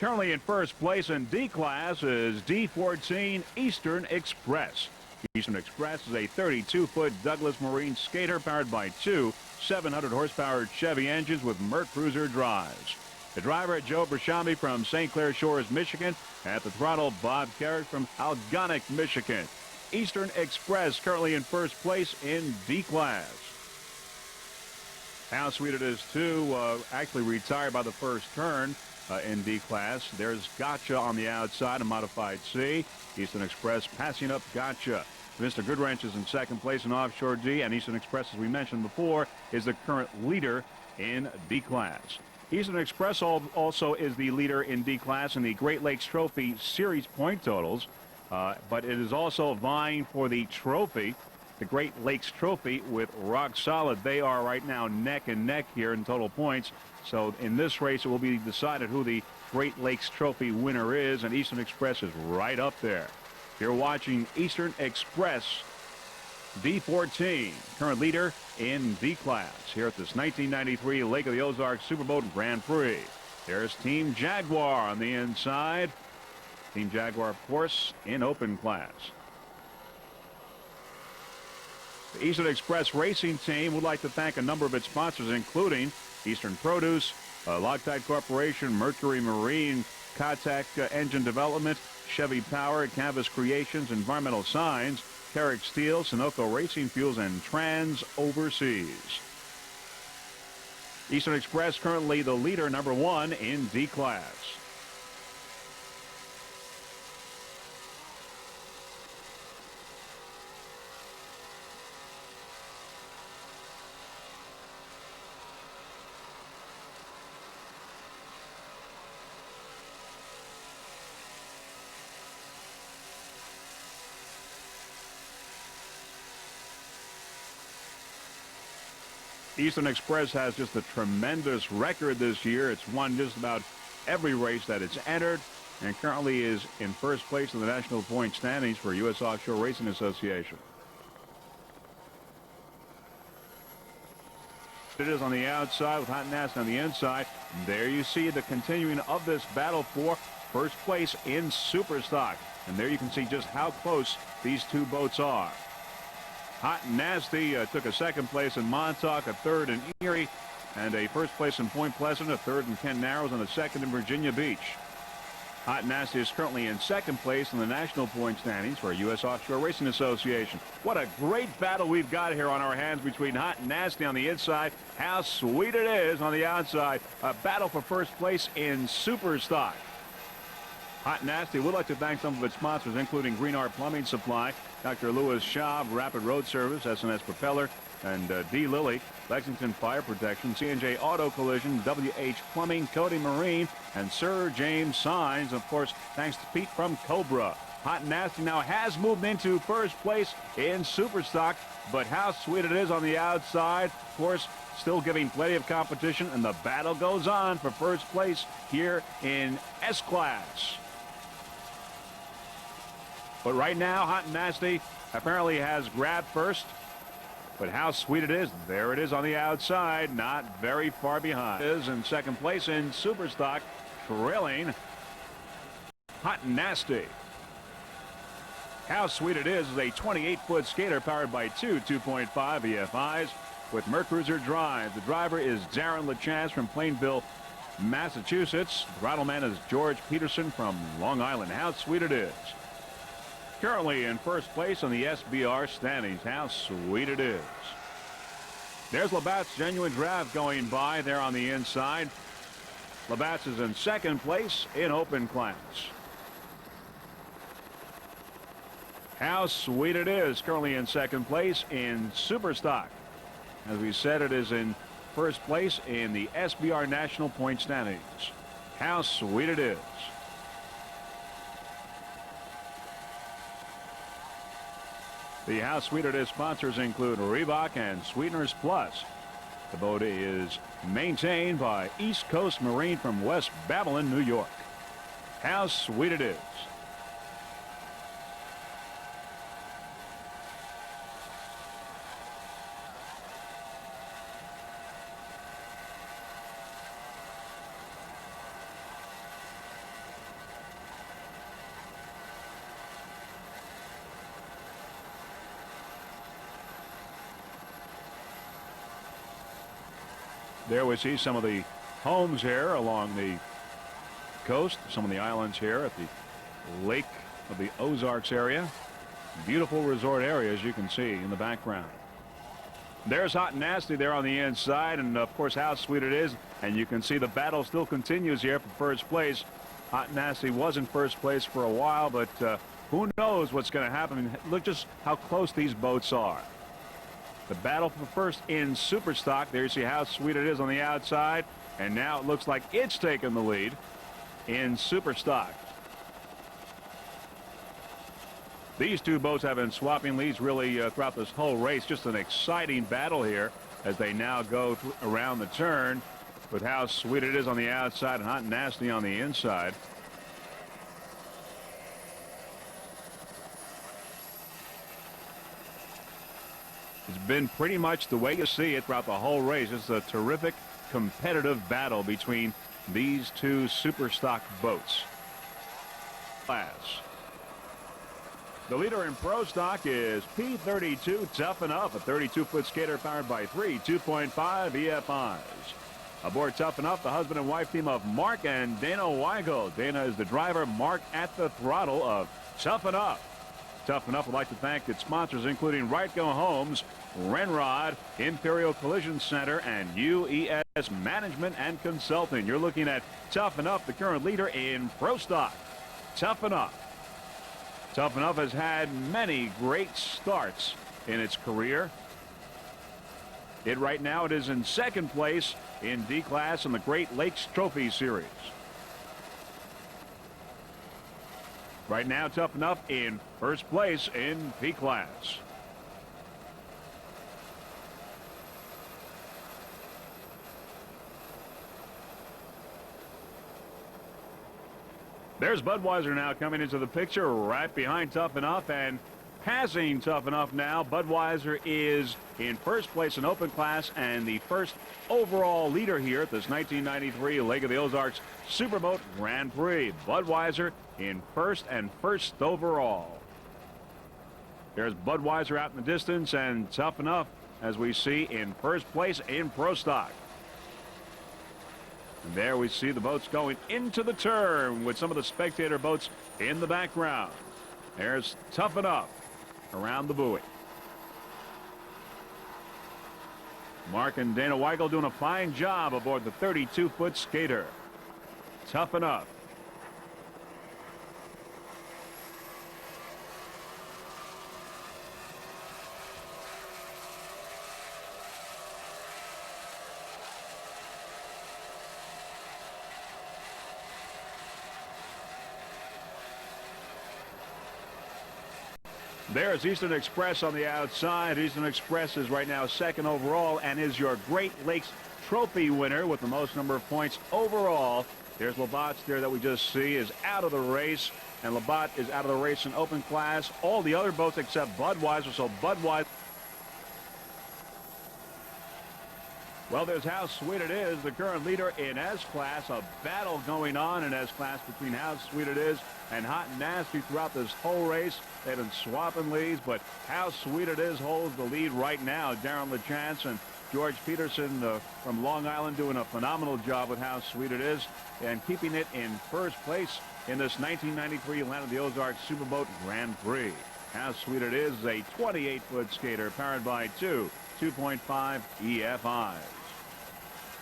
Currently in first place in D class is D14 Eastern Express. Eastern Express is a 32-foot Douglas Marine skater powered by two 700-horsepower Chevy engines with Merc Cruiser drives. The driver, Joe Brashami from St. Clair Shores, Michigan. At the throttle, Bob Carrick from Algonac, Michigan. Eastern Express currently in first place in D class. How sweet it is, too, actually retired by the first turn in D class. There's Gotcha on the outside, a modified C. Eastern Express passing up Gotcha. Mr. Goodwrench is in second place in Offshore D, and Eastern Express, as we mentioned before, is the current leader in D class. Eastern Express also is the leader in D class in the Great Lakes Trophy Series point totals, but it is also vying for the trophy, the Great Lakes Trophy, with Rock Solid. They are right now neck and neck here in total points. So in this race, it will be decided who the Great Lakes Trophy winner is, and Eastern Express is right up there. You're watching Eastern Express D14, current leader in D class here at this 1993 Lake of the Ozarks Superboat Grand Prix. There's Team Jaguar on the inside. Team Jaguar, of course, in open class. The Eastern Express Racing Team would like to thank a number of its sponsors, including Eastern Produce, Loctite Corporation, Mercury Marine, Kotak Engine Development, Chevy Power, Canvas Creations, Environmental Signs, Carrick Steel, Sunoco Racing Fuels, and Trans Overseas. Eastern Express currently the leader, number one in D class. Eastern Express has just a tremendous record this year. It's won just about every race that it's entered, and currently is in first place in the national point standings for U.S. Offshore Racing Association. It is on the outside with Hot Nasty on the inside. There you see the continuing of this battle for first place in Superstock. And there you can see just how close these two boats are. Hot and Nasty took a second place in Montauk, a third in Erie, and a first place in Point Pleasant, a third in Kent Narrows, and a second in Virginia Beach. Hot and Nasty is currently in second place in the national point standings for U.S. Offshore Racing Association. What a great battle we've got here on our hands between Hot and Nasty on the inside. How sweet it is on the outside. A battle for first place in Superstock. Hot and Nasty would like to thank some of its sponsors, including Green Art Plumbing Supply, Dr. Lewis Schaub, Rapid Road Service, S&S Propeller, and D. Lilly, Lexington Fire Protection, C&J Auto Collision, WH Plumbing, Cody Marine, and Sir James Signs. Of course, thanks to Pete from Cobra. Hot and Nasty now has moved into first place in Superstock, but how sweet it is on the outside. Of course, still giving plenty of competition, and the battle goes on for first place here in S-Class. But right now, Hot and Nasty apparently has grabbed first. But how sweet it is. There it is on the outside, not very far behind. It is in second place in Superstock, trailing Hot and Nasty. How sweet it is a 28-foot skater powered by two 2.5 EFIs with Merc Cruiser drive. The driver is Darren LaChance from Plainville, Massachusetts. The throttle man is George Peterson from Long Island. How sweet it is. Currently in first place on the SBR standings. How sweet it is. There's Labatt's Genuine Draft going by there on the inside. Labatt's is in second place in open class. How sweet it is. Currently in second place in Superstock. As we said, it is in first place in the SBR National Point Standings. How sweet it is. The How Sweet It Is sponsors include Reebok and Sweeteners Plus. The boat is maintained by East Coast Marine from West Babylon, New York. How sweet it is. There we see some of the homes here along the coast, some of the islands here at the Lake of the Ozarks area. Beautiful resort area, as you can see in the background. There's Hot and Nasty there on the inside, and of course how sweet it is. And you can see the battle still continues here for first place. Hot and Nasty was in first place for a while, but who knows what's going to happen. Look just how close these boats are. The battle for first in super stock. There you see how sweet it is on the outside, and now it looks like it's taking the lead in super stock. These two boats have been swapping leads really throughout this whole race. Just an exciting battle here as they now go around the turn with how sweet it is on the outside and Hot and Nasty on the inside. It's been pretty much the way you see it throughout the whole race. It's a terrific competitive battle between these two super stock boats. The leader in pro stock is P32 Toughen Up, a 32-foot skater powered by three 2.5 EFIs. Aboard Toughen Up, the husband and wife team of Mark and Dana Weigel. Dana is the driver, Mark at the throttle of Toughen Up. Toughen Up would like to thank its sponsors, including Right Go Homes, Renrod, Imperial Collision Center, and UES Management and Consulting. You're looking at Toughen Up, the current leader in pro stock. Toughen Up. Toughen Up has had many great starts in its career. Right now it is in second place in D class in the Great Lakes Trophy Series. Right now Toughen Up in first place in P class. There's Budweiser now coming into the picture right behind Toughen Up and passing Toughen Up now. Budweiser is in first place in open class and the first overall leader here at this 1993 Lake of the Ozarks Superboat Grand Prix. Budweiser in first and first overall. There's Budweiser out in the distance and Toughen Up, as we see, in first place in pro stock. And there we see the boats going into the turn with some of the spectator boats in the background. There's Toughen Up around the buoy. Mark and Dana Weigel doing a fine job aboard the 32-foot skater. Toughen Up. There's Eastern Express on the outside. Eastern Express is right now second overall and is your Great Lakes Trophy winner with the most number of points overall. There's Labatt's there that we just see is out of the race, and Labatt is out of the race in open class. All the other boats except Budweiser, so Budweiser. Well, there's How Sweet It Is, the current leader in S-Class. A battle going on in S-Class between How Sweet It Is and Hot and Nasty throughout this whole race. They've been swapping leads, but How Sweet It Is holds the lead right now. Darren LaChance and George Peterson from Long Island doing a phenomenal job with How Sweet It Is and keeping it in first place in this 1993 Land of the Ozarks Superboat Grand Prix. How Sweet It Is a 28-foot skater powered by two 2.5 EFIs.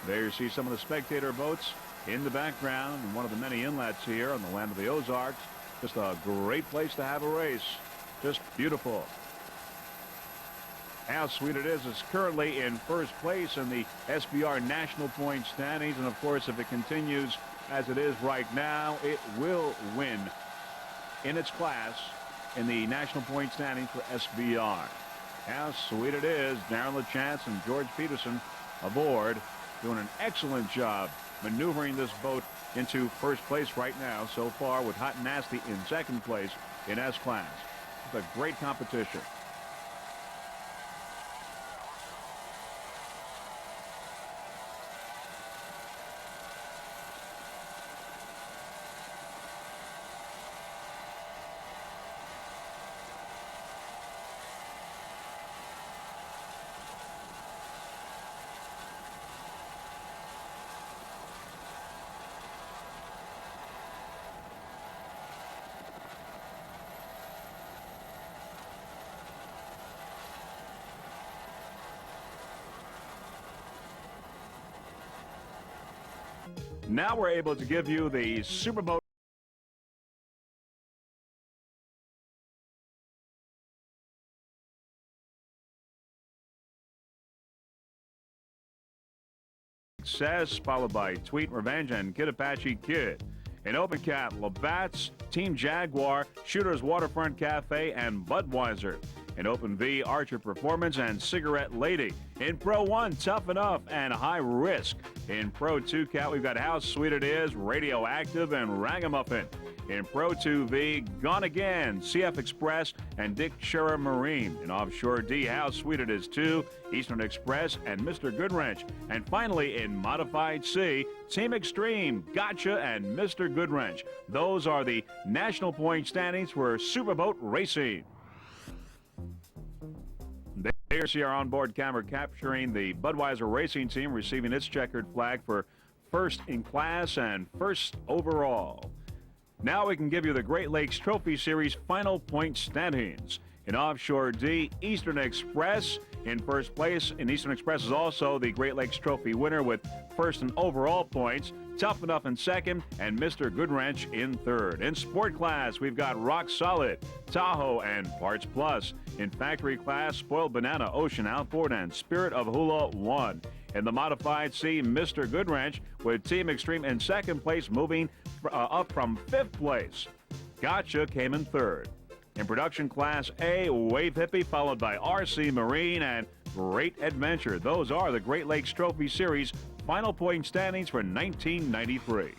There you see some of the spectator boats in the background and one of the many inlets here on the Land of the Ozarks. Just a great place to have a race. Just beautiful. How Sweet It is currently in first place in the SBR National Point standings. And, of course, if it continues as it is right now, it will win in its class in the National Point standings for SBR. How Sweet It Is. Darren LaChance and George Peterson aboard, doing an excellent job maneuvering this boat into first place right now so far, with Hot and Nasty in second place in S-Class. It's a great competition. Now we're able to give you the Superboat Success, followed by Tweet Revenge and Kid Apache Kid. In Open Cat, Labatt's, Team Jaguar, Shooter's Waterfront Cafe, and Budweiser. In Open V, Archer Performance and Cigarette Lady. In Pro 1, Tough Enough and High Risk. In Pro 2 Cat, we've got How Sweet It Is, Radioactive, and Ragamuffin. In Pro 2V, Gone Again, CF Express, and Dick Scherer Marine. In Offshore D, How Sweet It Is 2, Eastern Express, and Mr. Goodwrench. And finally, in Modified C, Team Extreme, Gotcha, and Mr. Goodwrench. Those are the national point standings for Superboat Racing. There you see our onboard camera capturing the Budweiser racing team receiving its checkered flag for first in class and first overall. Now we can give you the Great Lakes Trophy Series final point standings. In Offshore D, Eastern Express in first place. In Eastern Express is also the Great Lakes Trophy winner with first in overall points. Tough Enough in second, and Mr. Goodwrench in third. In Sport Class, we've got Rock Solid, Tahoe, and Parts Plus. In Factory Class, Spoiled Banana, Ocean Outboard, and Spirit of Hula won. In the Modified C, Mr. Goodwrench with Team Extreme in second place, moving up from fifth place. Gotcha came in third. In Production Class A, Wave Hippie, followed by RC Marine and Great Adventure. Those are the Great Lakes Trophy Series final point standings for 1993.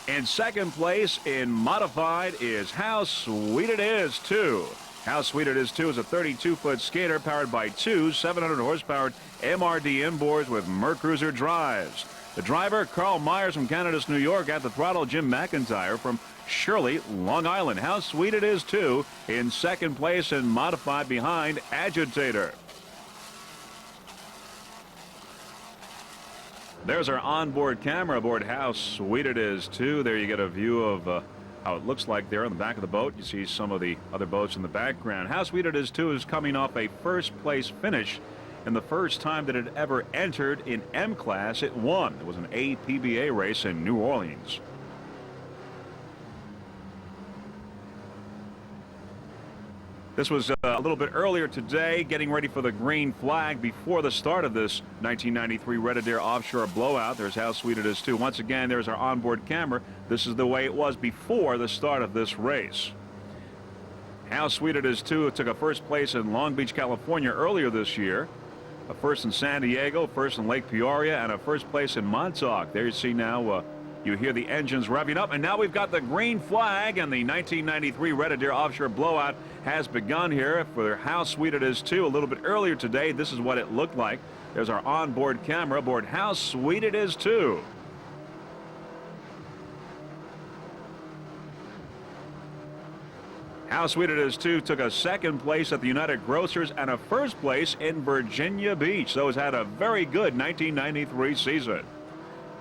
In second place in Modified is How Sweet It Is 2. How Sweet It Is 2 is a 32-foot skater powered by two 700-horsepower MRD inboards with Mercruiser drives. The driver, Carl Myers from Canada's New York. At the throttle, Jim McIntyre from Shirley, Long Island. How Sweet It Is 2 in second place in Modified behind Agitator. There's our onboard camera aboard How Sweet It Is 2. There you get a view of how it looks like there on the back of the boat. You see some of the other boats in the background. How Sweet It Is 2 is coming off a first place finish. And the first time that it ever entered in M class, it won. It was an APBA race in New Orleans. This was a little bit earlier today, getting ready for the green flag before the start of this 1993 Red Adair Offshore blowout. There's How Sweet It Is 2. Once again, there's our onboard camera. This is the way it was before the start of this race. How Sweet It Is 2 took a first place in Long Beach, California earlier this year. A first in San Diego, first in Lake Peoria, and a first place in Montauk. There you see now, you hear the engines revving up, and now we've got the green flag, and the 1993 Red Adair Offshore blowout has begun here for How Sweet It Is 2. A little bit earlier today, this is what it looked like. There's our onboard camera aboard How Sweet It Is 2. How Sweet It Is 2 took a second place at the United Grocers and a first place in Virginia Beach. Those had a very good 1993 season.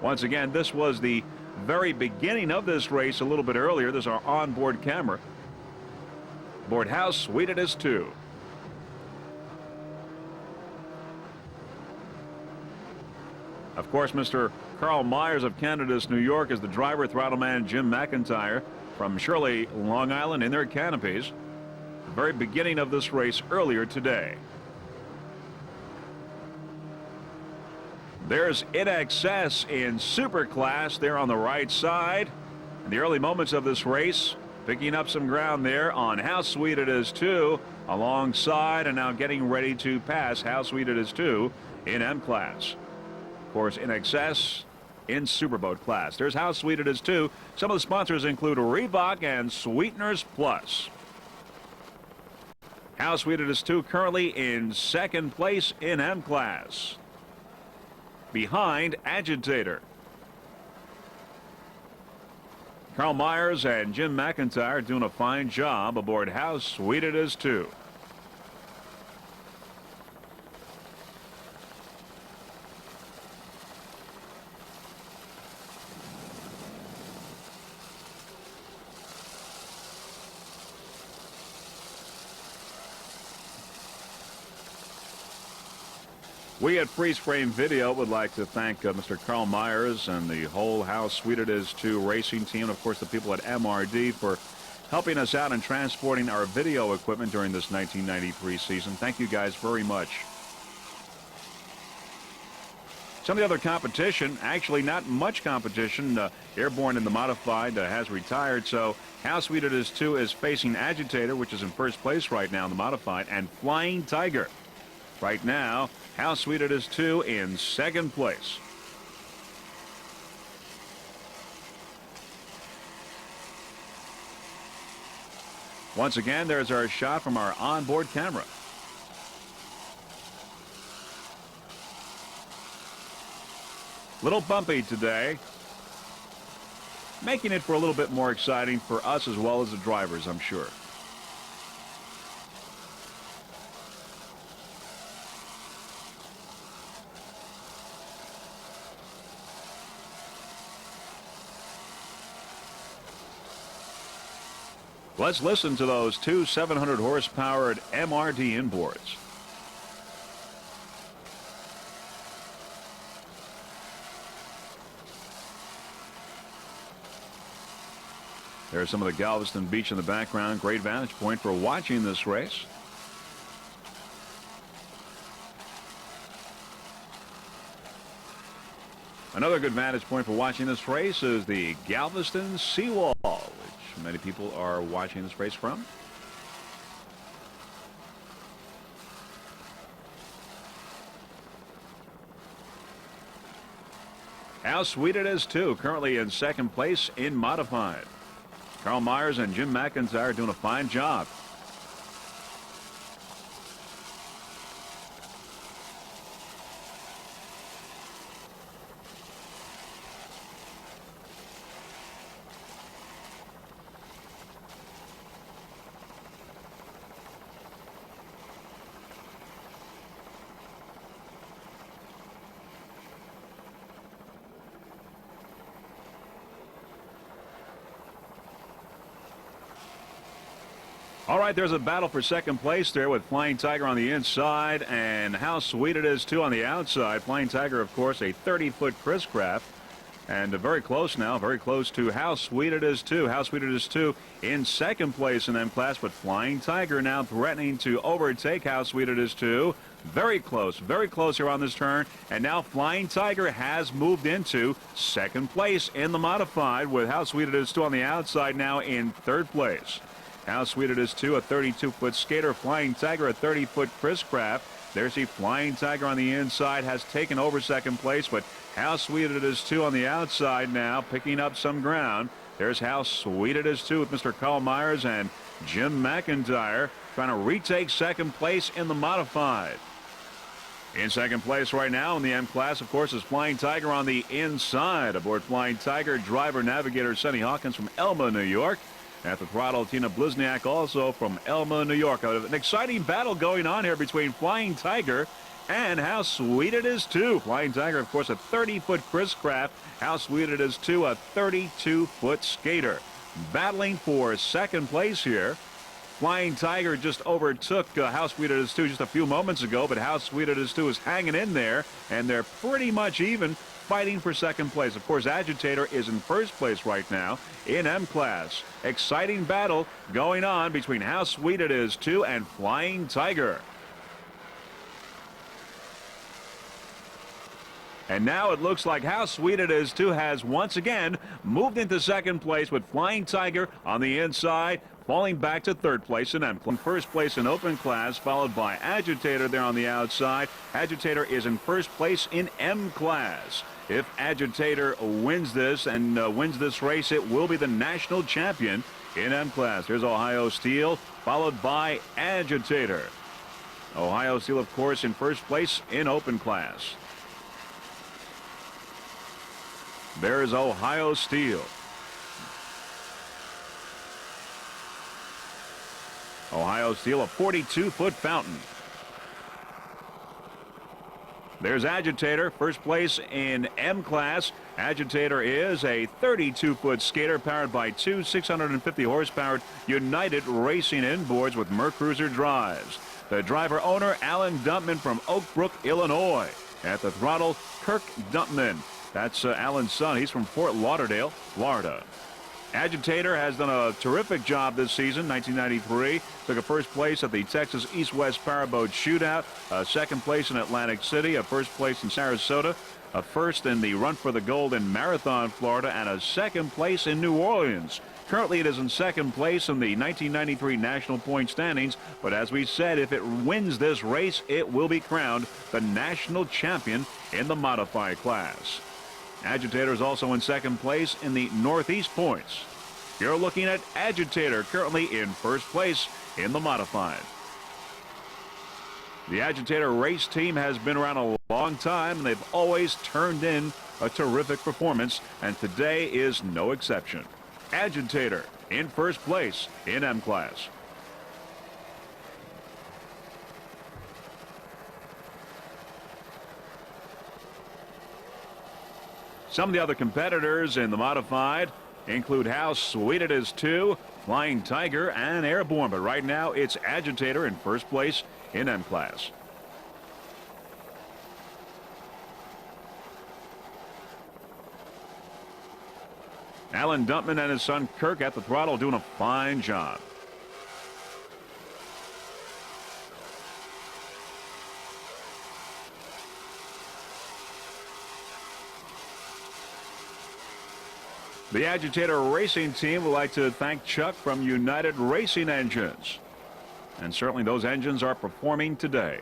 Once again, this was the very beginning of this race a little bit earlier. There's our onboard camera aboard How Sweet It Is 2. Of course, Mr. Carl Myers of Canada's New York is the driver. Throttle man Jim McIntyre from Shirley, Long Island, in their canopies. The very beginning of this race earlier today. There's In Excess in Super Class there on the right side. In the early moments of this race, picking up some ground there on How Sweet It Is 2 alongside, and now getting ready to pass How Sweet It Is 2 in M Class. Of course, In Excess in Superboat Class. There's How Sweet It Is 2. Some of the sponsors include Reebok and Sweeteners Plus. How Sweet It Is 2 currently in second place in M Class, behind Agitator. Carl Myers and Jim McIntyre doing a fine job aboard How Sweet It Is 2. We at Freeze Frame Video would like to thank Mr. Carl Myers and the whole How Sweet It Is 2 racing team, and of course the people at MRD for helping us out and transporting our video equipment during this 1993 season. Thank you guys very much. Some of the other competition, actually not much competition. Airborne in the modified has retired, so How Sweet It Is 2 is facing Agitator, which is in first place right now in the modified, and Flying Tiger. Right now, How Sweet It Is 2 in second place. Once again, there's our shot from our onboard camera. Little bumpy today, making it for a little bit more exciting for us as well as the drivers, I'm sure. Let's listen to those two 700 horsepower MRD inboards. There's some of the Galveston Beach in the background. Great vantage point for watching this race. Another good vantage point for watching this race is the Galveston seawall, which many people are watching this race from. How Sweet It Is 2, currently in second place in modified. Carl Myers and Jim McIntyre doing a fine job. All right, there's a battle for second place there with Flying Tiger on the inside and How Sweet It Is 2 on the outside. Flying Tiger, of course, a 30-foot Chris Craft. And very close now, very close to How Sweet It Is 2. How Sweet It Is 2 in second place in M class, but Flying Tiger now threatening to overtake How Sweet It Is 2. Very close here on this turn. And now Flying Tiger has moved into second place in the modified with How Sweet It Is 2 on the outside now in third place. How Sweet It Is 2, a 32-foot skater. Flying Tiger, a 30-foot Chris Craft. There's the Flying Tiger on the inside, has taken over second place, but How Sweet It Is 2 on the outside now, picking up some ground. There's How Sweet It Is 2 with Mr. Carl Myers and Jim McIntyre trying to retake second place in the modified. In second place right now in the M class, of course, is Flying Tiger on the inside. Aboard Flying Tiger, driver navigator Sonny Hawkins from Elma, New York. At the throttle, Tina Blizniak, also from Elma, New York. An exciting battle going on here between Flying Tiger and How Sweet It Is 2. Flying Tiger, of course, a 30-foot Chris Craft. How Sweet It Is 2, a 32-foot skater. Battling for second place here. Flying Tiger just overtook How Sweet It Is 2 just a few moments ago, but How Sweet It Is 2 is hanging in there, and they're pretty much even, fighting for second place. Of course, Agitator is in first place right now in M class. Exciting battle going on between How Sweet It Is 2 and Flying Tiger. And now it looks like How Sweet It Is 2 has once again moved into second place with Flying Tiger on the inside, falling back to third place in M class. First place in open class, followed by Agitator there on the outside. Agitator is in first place in M class. If Agitator wins this and wins this race, it will be the national champion in M class. Here's Ohio Steel, followed by Agitator. Ohio Steel, of course, in first place in open class. There's Ohio Steel. Ohio Steel, a 42-foot fountain. There's Agitator, first place in M class. Agitator is a 32-foot skater powered by two 650 horsepower United Racing inboards with Mercruiser drives. The driver owner, Alan Dumpman from Oak Brook, Illinois. At the throttle, Kirk Dumpman. That's Alan's son. He's from Fort Lauderdale, Florida. Agitator has done a terrific job this season. 1993 took a first place at the Texas East-West Powerboat Shootout, a second place in Atlantic City, a first place in Sarasota, a first in the Run for the Gold in Marathon, Florida, and a second place in New Orleans. Currently, it is in second place in the 1993 national point standings, but as we said, if it wins this race, it will be crowned the national champion in the modified class. Agitator is also in second place in the Northeast points. You're looking at Agitator currently in first place in the modified. The Agitator race team has been around a long time, and they've always turned in a terrific performance, and today is no exception. Agitator in first place in M class. Some of the other competitors in the modified include How Sweet It Is 2, Flying Tiger, and Airborne. But right now, it's Agitator in first place in M class. Alan Dumpman and his son Kirk at the throttle doing a fine job. The Agitator racing team would like to thank Chuck from United Racing Engines. And certainly those engines are performing today.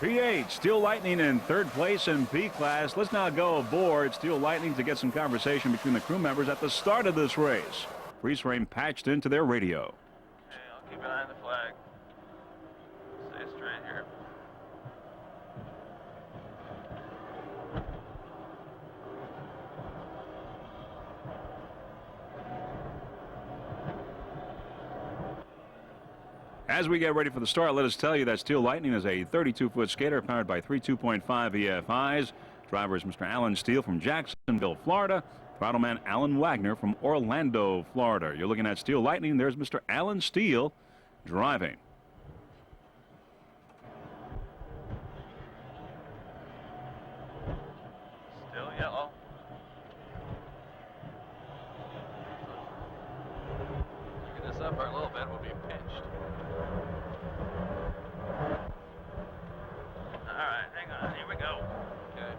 P8, Steel Lightning in third place in P class. Let's now go aboard Steel Lightning to get some conversation between the crew members at the start of this race. Freeze frame patched into their radio. Okay, I'll keep an eye on the flag. Stay straight here. As we get ready for the start, let us tell you that Steel Lightning is a 32-foot skater powered by three 2.5 EFIs. Driver is Mr. Alan Steele from Jacksonville, Florida. Throttleman Alan Wagner from Orlando, Florida. You're looking at Steel Lightning. There's Mr. Alan Steele driving. Still yellow. Looking this up a little bit, we'll be pinched. Alright, hang on, here we go. Okay.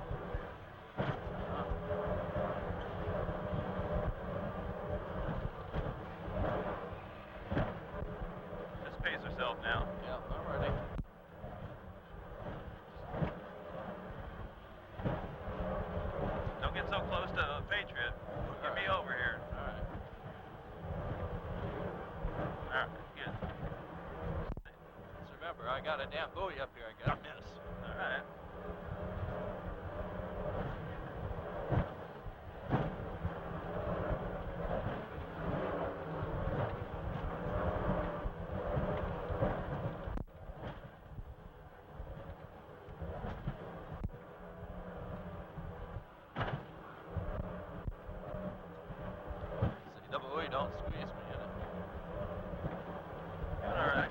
Just pace yourself now. Yeah, I'm ready. Don't get so close to Patriot. Get me over here. Alright. Alright, good. Just remember, I got a damn buoy up here. I gotta miss. Alright. Double buoy, don't squeeze me in it. Alright.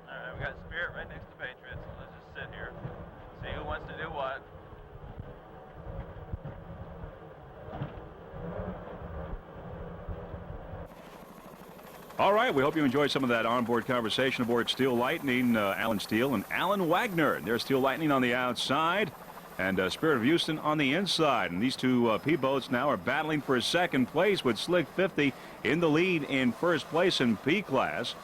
Alright, we got Spirit right next to Patriot, so let's just sit here. See who wants to do what. All right, we hope you enjoyed some of that onboard conversation aboard Steel Lightning. Alan Steele and Alan Wagner. There's Steel Lightning on the outside and Spirit of Houston on the inside. And these two P-boats now are battling for second place with Slick 50 in the lead in first place in P class.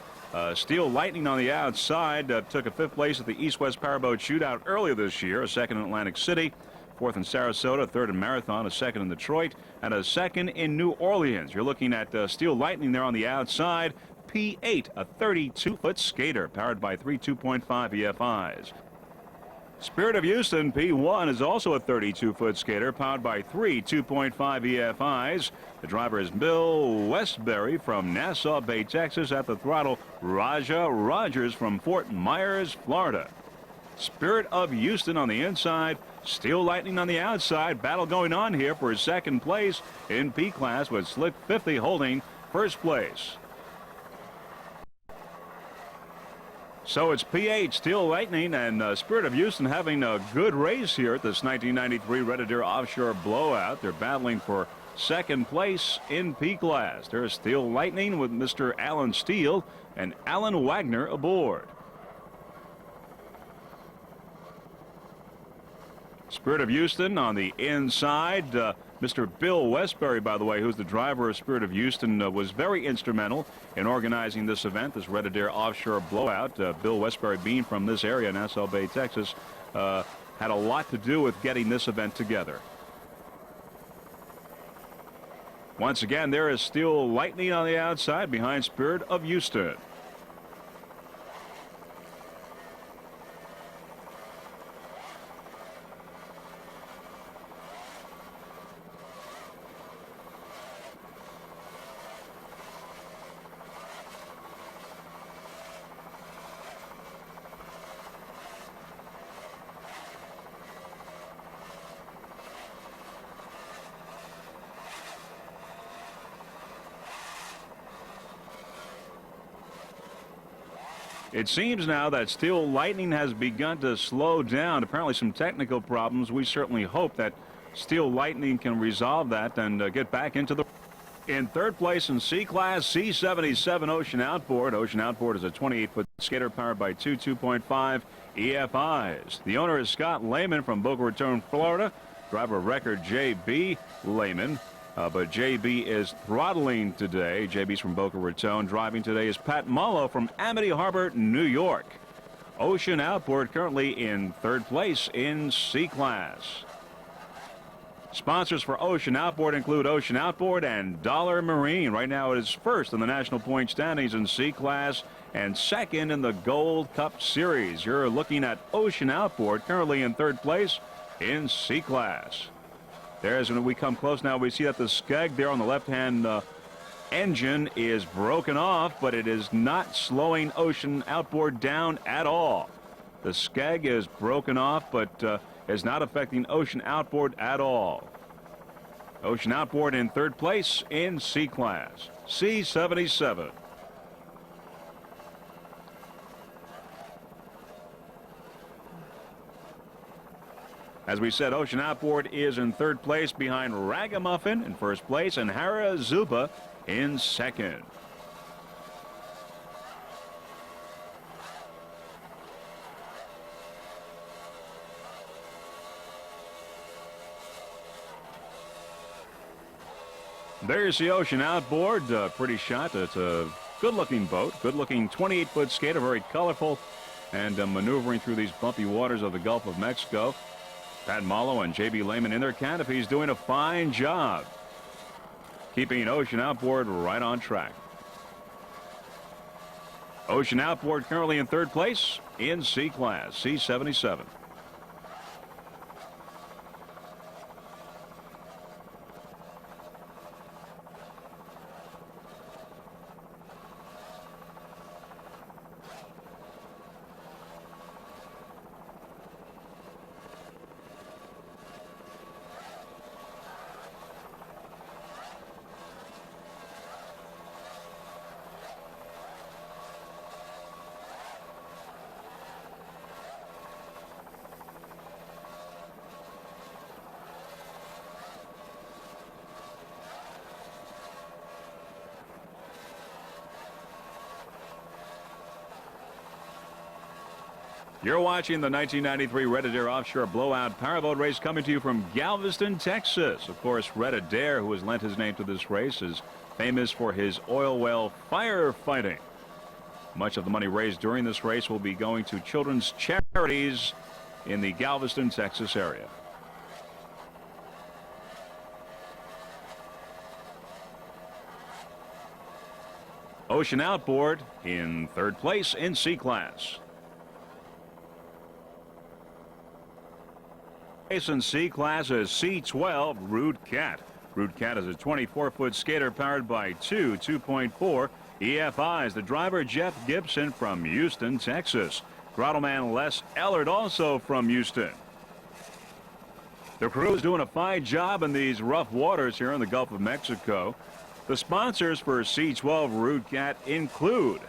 Steel Lightning on the outside took a fifth place at the East-West Powerboat Shootout earlier this year, a second in Atlantic City, fourth in Sarasota, third in Marathon, a second in Detroit, and a second in New Orleans. You're looking at Steel Lightning there on the outside. P8, a 32-foot skater powered by three 2.5 EFIs. Spirit of Houston, P1, is also a 32-foot skater powered by three 2.5 EFIs. The driver is Bill Westbury from Nassau Bay, Texas. At the throttle, Raja Rogers from Fort Myers, Florida. Spirit of Houston on the inside. Steel Lightning on the outside. Battle going on here for second place in P class, with Slick 50 holding first place. So it's P8, Steel Lightning, and Spirit of Houston having a good race here at this 1993 Red Deer Offshore Blowout. They're battling for second place in P class. There's Steel Lightning with Mr. Alan Steele and Alan Wagner aboard. Spirit of Houston on the inside. Mr. Bill Westbury, by the way, who's the driver of Spirit of Houston, was very instrumental in organizing this event, this Red Deer Offshore Blowout. Bill Westbury, being from this area, Nassau Bay, Texas, had a lot to do with getting this event together. Once again, there is Steel Lightning on the outside behind Spirit of Houston. It seems now that Steel Lightning has begun to slow down. Apparently some technical problems. We certainly hope that Steel Lightning can resolve that and get back into the... In third place in C class, C77 Ocean Outboard. Ocean Outboard is a 28-foot skater powered by two 2.5 EFIs. The owner is Scott Lehman from Boca Raton, Florida. Driver of record J.B. Lehman. But JB is throttling today. JB's from Boca Raton. Driving today is Pat Mullo from Amity Harbor, New York. Ocean Outboard currently in third place in C class. Sponsors for Ocean Outboard include Ocean Outboard and Dollar Marine. Right now it is first in the national point standings in C class and second in the Gold Cup Series. You're looking at Ocean Outboard currently in third place in C class. There's when we come close now, we see that the skeg there on the left-hand engine is broken off, but it is not slowing Ocean Outboard down at all. The skeg is broken off, but is not affecting Ocean Outboard at all. Ocean Outboard in third place in C class, C77. As we said, Ocean Outboard is in third place behind Ragamuffin in first place and Hara Zupa in second. There's the Ocean Outboard. Pretty shot. It's a good-looking boat, good-looking 28-foot skater, very colorful, and maneuvering through these bumpy waters of the Gulf of Mexico. Pat Mullo and J.B. Lehman in their canopies doing a fine job keeping Ocean Outboard right on track. Ocean Outboard currently in third place in C class, C77. You're watching the 1993 Red Deer Offshore Blowout Powerboat race coming to you from Galveston, Texas. Of course, Red Deer, who has lent his name to this race, is famous for his oil well firefighting. Much of the money raised during this race will be going to children's charities in the Galveston, Texas area. Ocean Outboard in third place in C class. In C class is C12 Rude Cat. Rude Cat is a 24-foot skater powered by two 2.4 EFIs. The driver, Jeff Gibson from Houston, Texas. Throttleman Les Ellard, also from Houston. The crew is doing a fine job in these rough waters here in the Gulf of Mexico. The sponsors for C12 Rude Cat include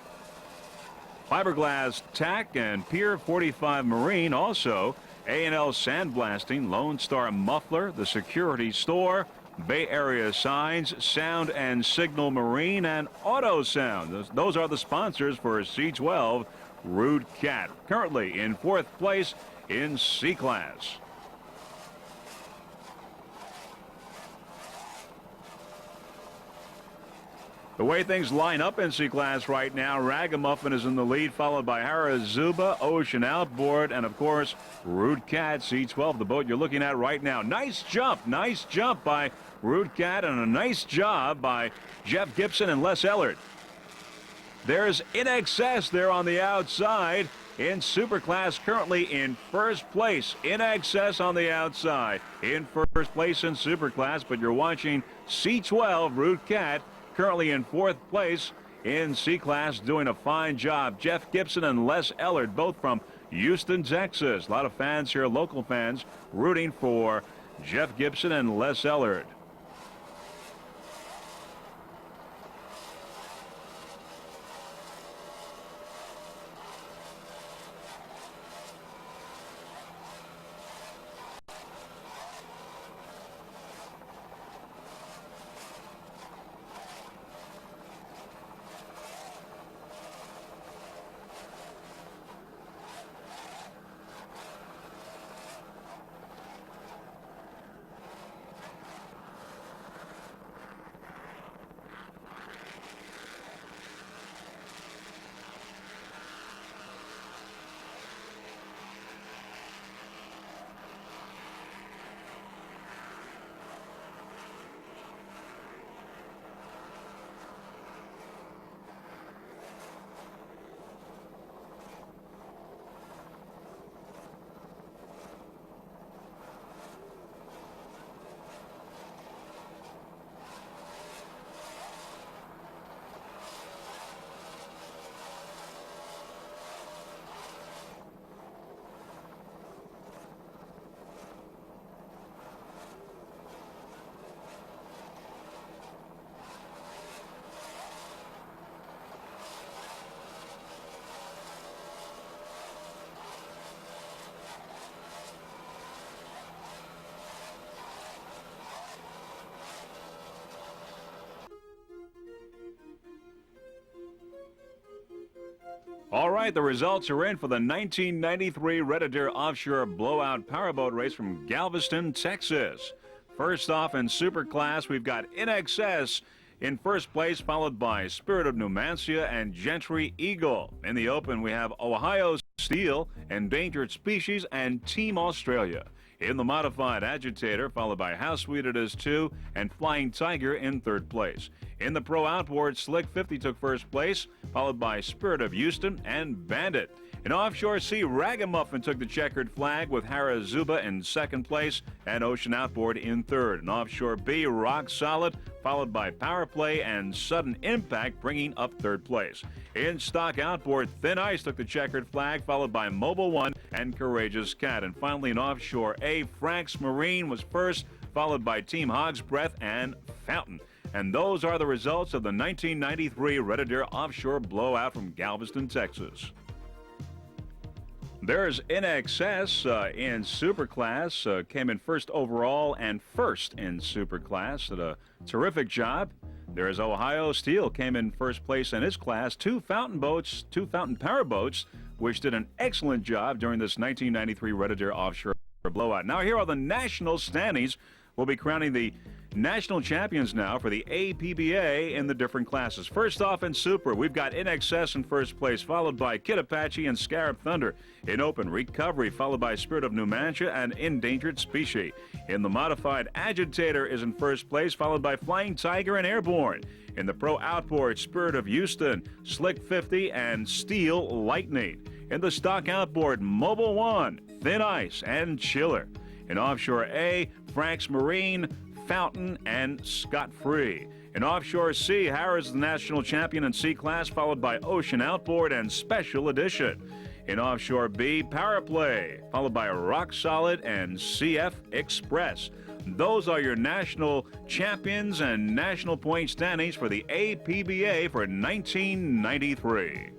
Fiberglass Tack and Pier 45 Marine, also A&L Sandblasting, Lone Star Muffler, The Security Store, Bay Area Signs, Sound and Signal Marine, and Auto Sound. Those are the sponsors for C12 Rude Cat, currently in 4th place in C Class. The way things line up in C Class right now, Ragamuffin is in the lead, followed by Harazuba, Ocean Outboard, and of course, Rude Cat, C12, the boat you're looking at right now. Nice jump by Rude Cat, and a nice job by Jeff Gibson and Les Ellard. There's In Excess there on the outside in Super Class, currently in 1st place. In Excess on the outside in 1st place in Super Class, but you're watching C12 Rude Cat currently in 4th place in C Class, doing a fine job. Jeff Gibson and Les Ellard, both from Houston, Texas. A lot of fans here, local fans, rooting for Jeff Gibson and Les Ellard. All right, the results are in for the 1993 Red Adair Offshore Blowout Powerboat race from Galveston, Texas. First off in Super Class, we've got In Excess in 1st place, followed by Spirit of Numancia and Gentry Eagle. In the Open, we have Ohio Steel, Endangered Species, and Team Australia. In the Modified, Agitator, followed by How Sweet It Is 2 and Flying Tiger in 3rd place. In the Pro Outboard, Slick 50 took 1st place, followed by Spirit of Houston and Bandit. In Offshore C, Ragamuffin took the checkered flag with Harazuba in 2nd place and Ocean Outboard in 3rd. In Offshore B, Rock Solid, followed by Power Play and Sudden Impact, bringing up 3rd place. In Stock Outboard, Thin Ice took the checkered flag, followed by Mobile One and Courageous Cat. And finally in Offshore A, Frank's Marine was 1st, followed by Team Hog's Breath and Fountain. And those are the results of the 1993 Red Adair Offshore Blowout from Galveston, Texas. There's In Excess in Super Class, came in 1st overall and 1st in Super Class. Did a terrific job. There's Ohio Steel, came in 1st place in its class. 2 fountain power boats, which did an excellent job during this 1993 Red Adair Offshore Blowout. Now here are the national standings. We'll be crowning the national champions now for the APBA in the different classes. First off in Super, we've got In Excess in 1st place, followed by Kid Apache and Scarab Thunder. In Open, Recovery, followed by Spirit of Numancia and Endangered Species. In the Modified, Agitator is in 1st place, followed by Flying Tiger and Airborne. In the Pro Outboard, Spirit of Houston, Slick 50, and Steel Lightning. In the Stock Outboard, Mobile One, Thin Ice, and Chiller. In Offshore A, Frank's Marine, Fountain, and Scott Free. In Offshore C, Harris is the national champion in C Class, followed by Ocean Outboard and Special Edition. In Offshore B, Power Play, followed by Rock Solid and CF Express. Those are your national champions and national point standings for the APBA for 1993.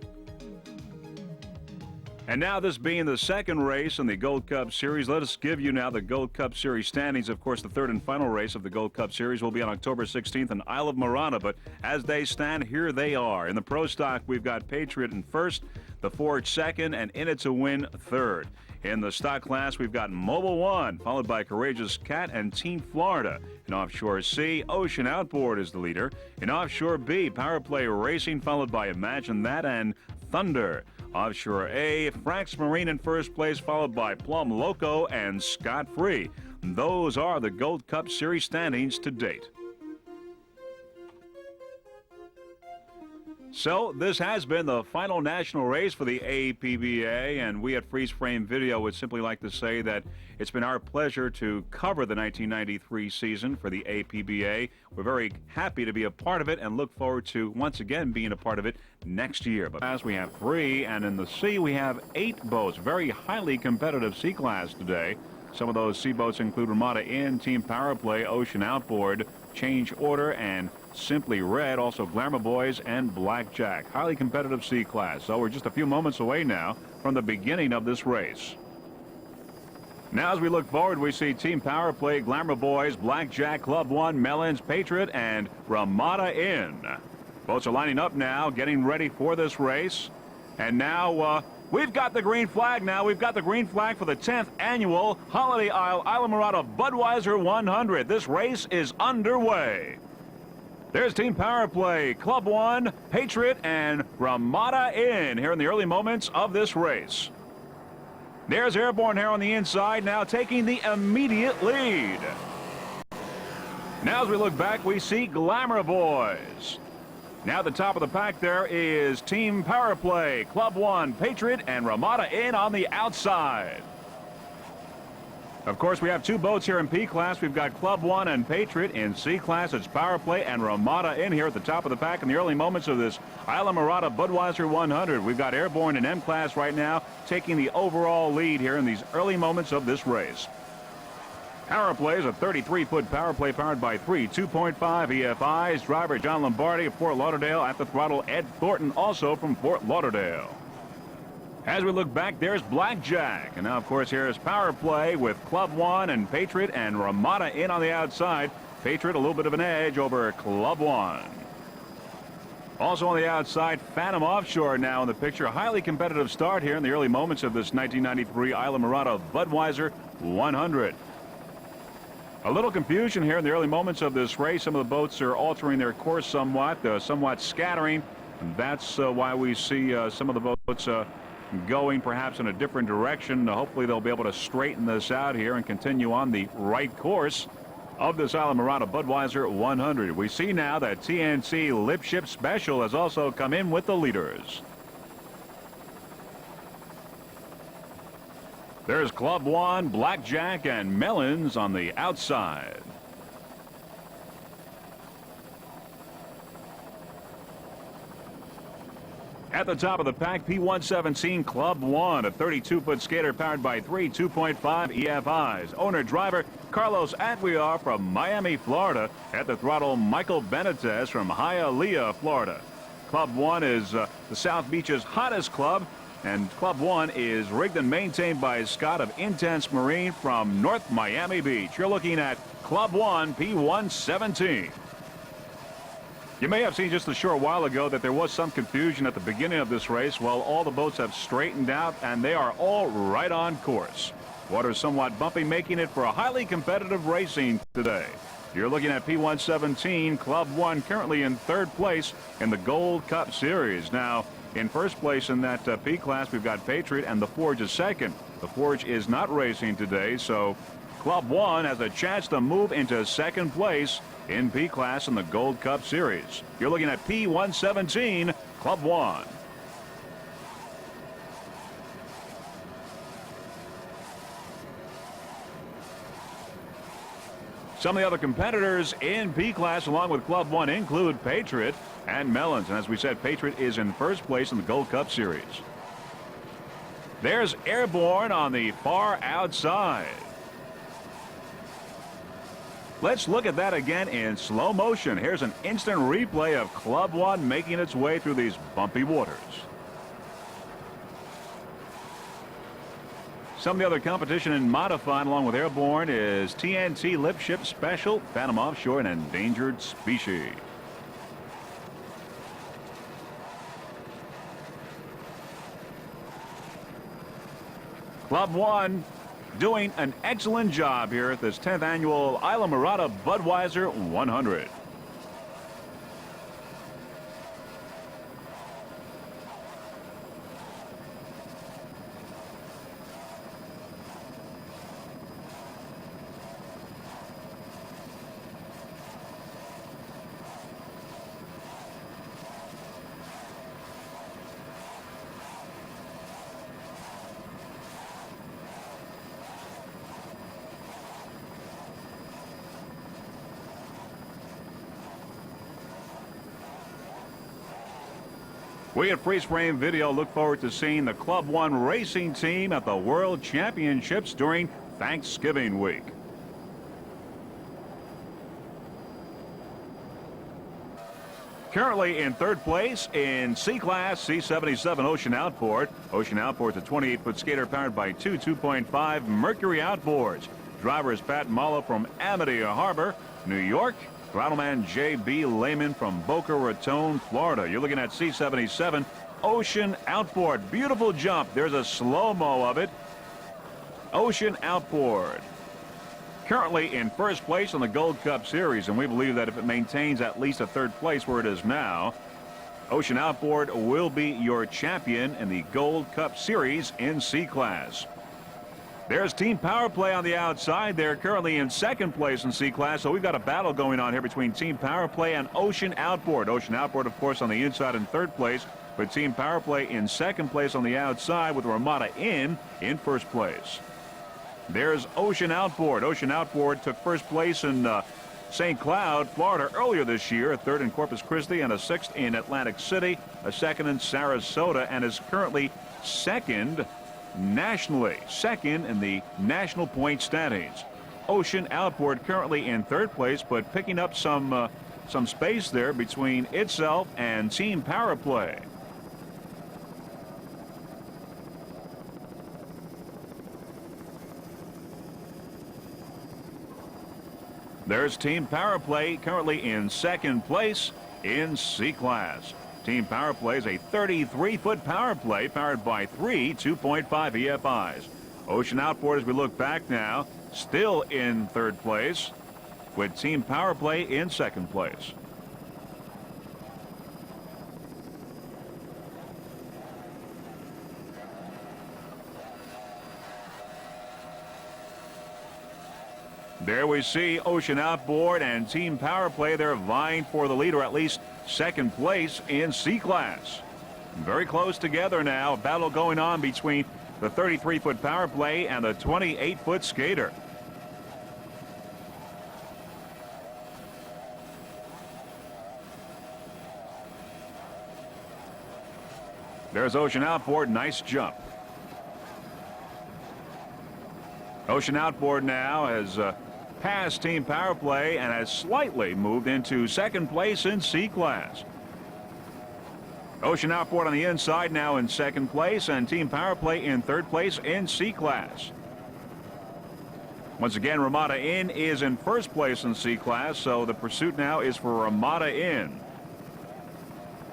And now, this being the second race in the Gold Cup Series, let us give you now the Gold Cup Series standings. Of course, the third and final race of the Gold Cup Series will be on October 16th in Isle of Marana. But as they stand, here they are. In the Pro Stock, we've got Patriot in first, the Forge second, and In It to Win third. In the stock class, we've got Mobile One, followed by Courageous Cat and Team Florida. In Offshore C, Ocean Outboard is the leader. In Offshore B, Power Play Racing, followed by Imagine That and Thunder. Offshore A, Frank's Marine in first place, followed by Plum Loco and Scott Free. Those are the Gold Cup Series standings to date. So this has been the final national race for the APBA, and we at Freeze Frame Video would simply like to say that it's been our pleasure to cover the 1993 season for the APBA. We're very happy to be a part of it and look forward to once again being a part of it next year. But as we have 3, and in the C we have 8 boats, very highly competitive C class today. Some of those C boats include Ramada Inn, Team Power Play, Ocean Outboard, Change Order, and Simply Red, also Glamour Boys and Blackjack. Highly competitive C class. So we're just a few moments away now from the beginning of this race. Now as we look forward, we see Team Power Play, Glamour Boys, Blackjack, Club One, Melons, Patriot, and Ramada Inn. Boats are lining up now, getting ready for this race. And now we've got the green flag now. We've got the green flag for the 10th annual Holiday Isle Isla Mirada Budweiser 100. This race is underway. There's Team Power Play, Club One, Patriot, and Ramada Inn here in the early moments of this race. There's Airborne here on the inside, now taking the immediate lead. Now as we look back, we see Glamour Boys. Now at the top of the pack there is Team Power Play, Club One, Patriot, and Ramada Inn on the outside. Of course, we have 2 boats here in P class. We've got Club One and Patriot. In C class, it's Power Play and Ramada Inn here at the top of the pack in the early moments of this Isla Mirada Budweiser 100. We've got Airborne in M class right now, taking the overall lead here in these early moments of this race. Power Play is a 33-foot Power Play powered by 3 2.5 EFIs. Driver John Lombardi of Fort Lauderdale. At the throttle, Ed Thornton, also from Fort Lauderdale. As we look back, there's Blackjack. And now, of course, here's Power Play with Club One and Patriot and Ramada Inn on the outside. Patriot a little bit of an edge over Club One. Also on the outside, Phantom Offshore now in the picture. Highly competitive start here in the early moments of this 1993 Isla Mirada Budweiser 100. A little confusion here in the early moments of this race. Some of the boats are altering their course somewhat, somewhat scattering. And that's why we see some of the boats going perhaps in a different direction. Hopefully they'll be able to straighten this out here and continue on the right course of this Isla Mirada Budweiser 100. We see now that TNC Lipship Special has also come in with the leaders. There's Club One, Blackjack, and Melons on the outside. At the top of the pack, P117 Club One, a 32-foot skater powered by 3 2.5 EFIs. Owner-driver Carlos Atwiar from Miami, Florida. At the throttle, Michael Benitez from Hialeah, Florida. Club One is the South Beach's hottest club, and Club One is rigged and maintained by Scott of Intense Marine from North Miami Beach. You're looking at Club One, P117. You may have seen just a short while ago that there was some confusion at the beginning of this race. Well, all the boats have straightened out, and they are all right on course. Water is somewhat bumpy, making it for a highly competitive racing today. You're looking at P117, Club One, currently in 3rd place in the Gold Cup Series. Now, in 1st place in that P class, we've got Patriot, and the Forge is 2nd. The Forge is not racing today, so Club One has a chance to move into 2nd place in P class in the Gold Cup Series. You're looking at P117, Club One. Some of the other competitors in P class along with Club One include Patriot and Melons. And as we said, Patriot is in 1st place in the Gold Cup Series. There's Airborne on the far outside. Let's look at that again in slow motion. Here's an instant replay of Club 1 making its way through these bumpy waters. Some of the other competition in modified along with Airborne is TNT Lip Ship Special, Phantom Offshore, and Endangered Species. Club 1 doing an excellent job here at this 10th annual Isla Mirada Budweiser 100. We at Freeze Frame Video look forward to seeing the Club 1 racing team at the World Championships during Thanksgiving week. Currently in third place in C-Class C77 Ocean Outboard. Ocean Outboard's a 28-foot skater powered by two 2.5 Mercury outboards. Driver is Pat Mullo from Amity Harbor, New York. Throttle J.B. Lehman from Boca Raton, Florida. You're looking at C77 Ocean Outboard. Beautiful jump. There's a slow-mo of it. Ocean Outboard. Currently in first place on the Gold Cup Series, and we believe that if it maintains at least a third place where it is now, Ocean Outboard will be your champion in the Gold Cup Series in C-Class. There's Team Power Play on the outside. They're currently in second place in C-Class, so we've got a battle going on here between Team Power Play and Ocean Outboard. Ocean Outboard, of course, on the inside in third place, but Team Power Play in second place on the outside with Ramada in first place. There's Ocean Outboard. Ocean Outboard took first place in St. Cloud, Florida earlier this year, a third in Corpus Christi and a sixth in Atlantic City, a second in Sarasota, and is currently second nationally, second in the national point standings. Ocean Outboard currently in third place, but picking up some space there between itself and Team Power Play. There's Team Power Play currently in second place in C-Class. Team Power Play is a 33-foot power play powered by three 2.5 EFIs. Ocean Outboard, as we look back now, still in third place with Team Power Play in second place. There we see Ocean Outboard and Team Power Play. They're vying for the lead, or at least second place in C-Class. Very close together now. A battle going on between the 33-foot Power Play and the 28-foot skater. There's Ocean Outboard. Nice jump. Ocean Outboard now has passed Team Power Play and has slightly moved into second place in C-Class. Ocean Outboard on the inside now in second place, and Team Power Play in third place in C-Class. Once again, Ramada Inn is in first place in C-Class, so the pursuit now is for Ramada Inn.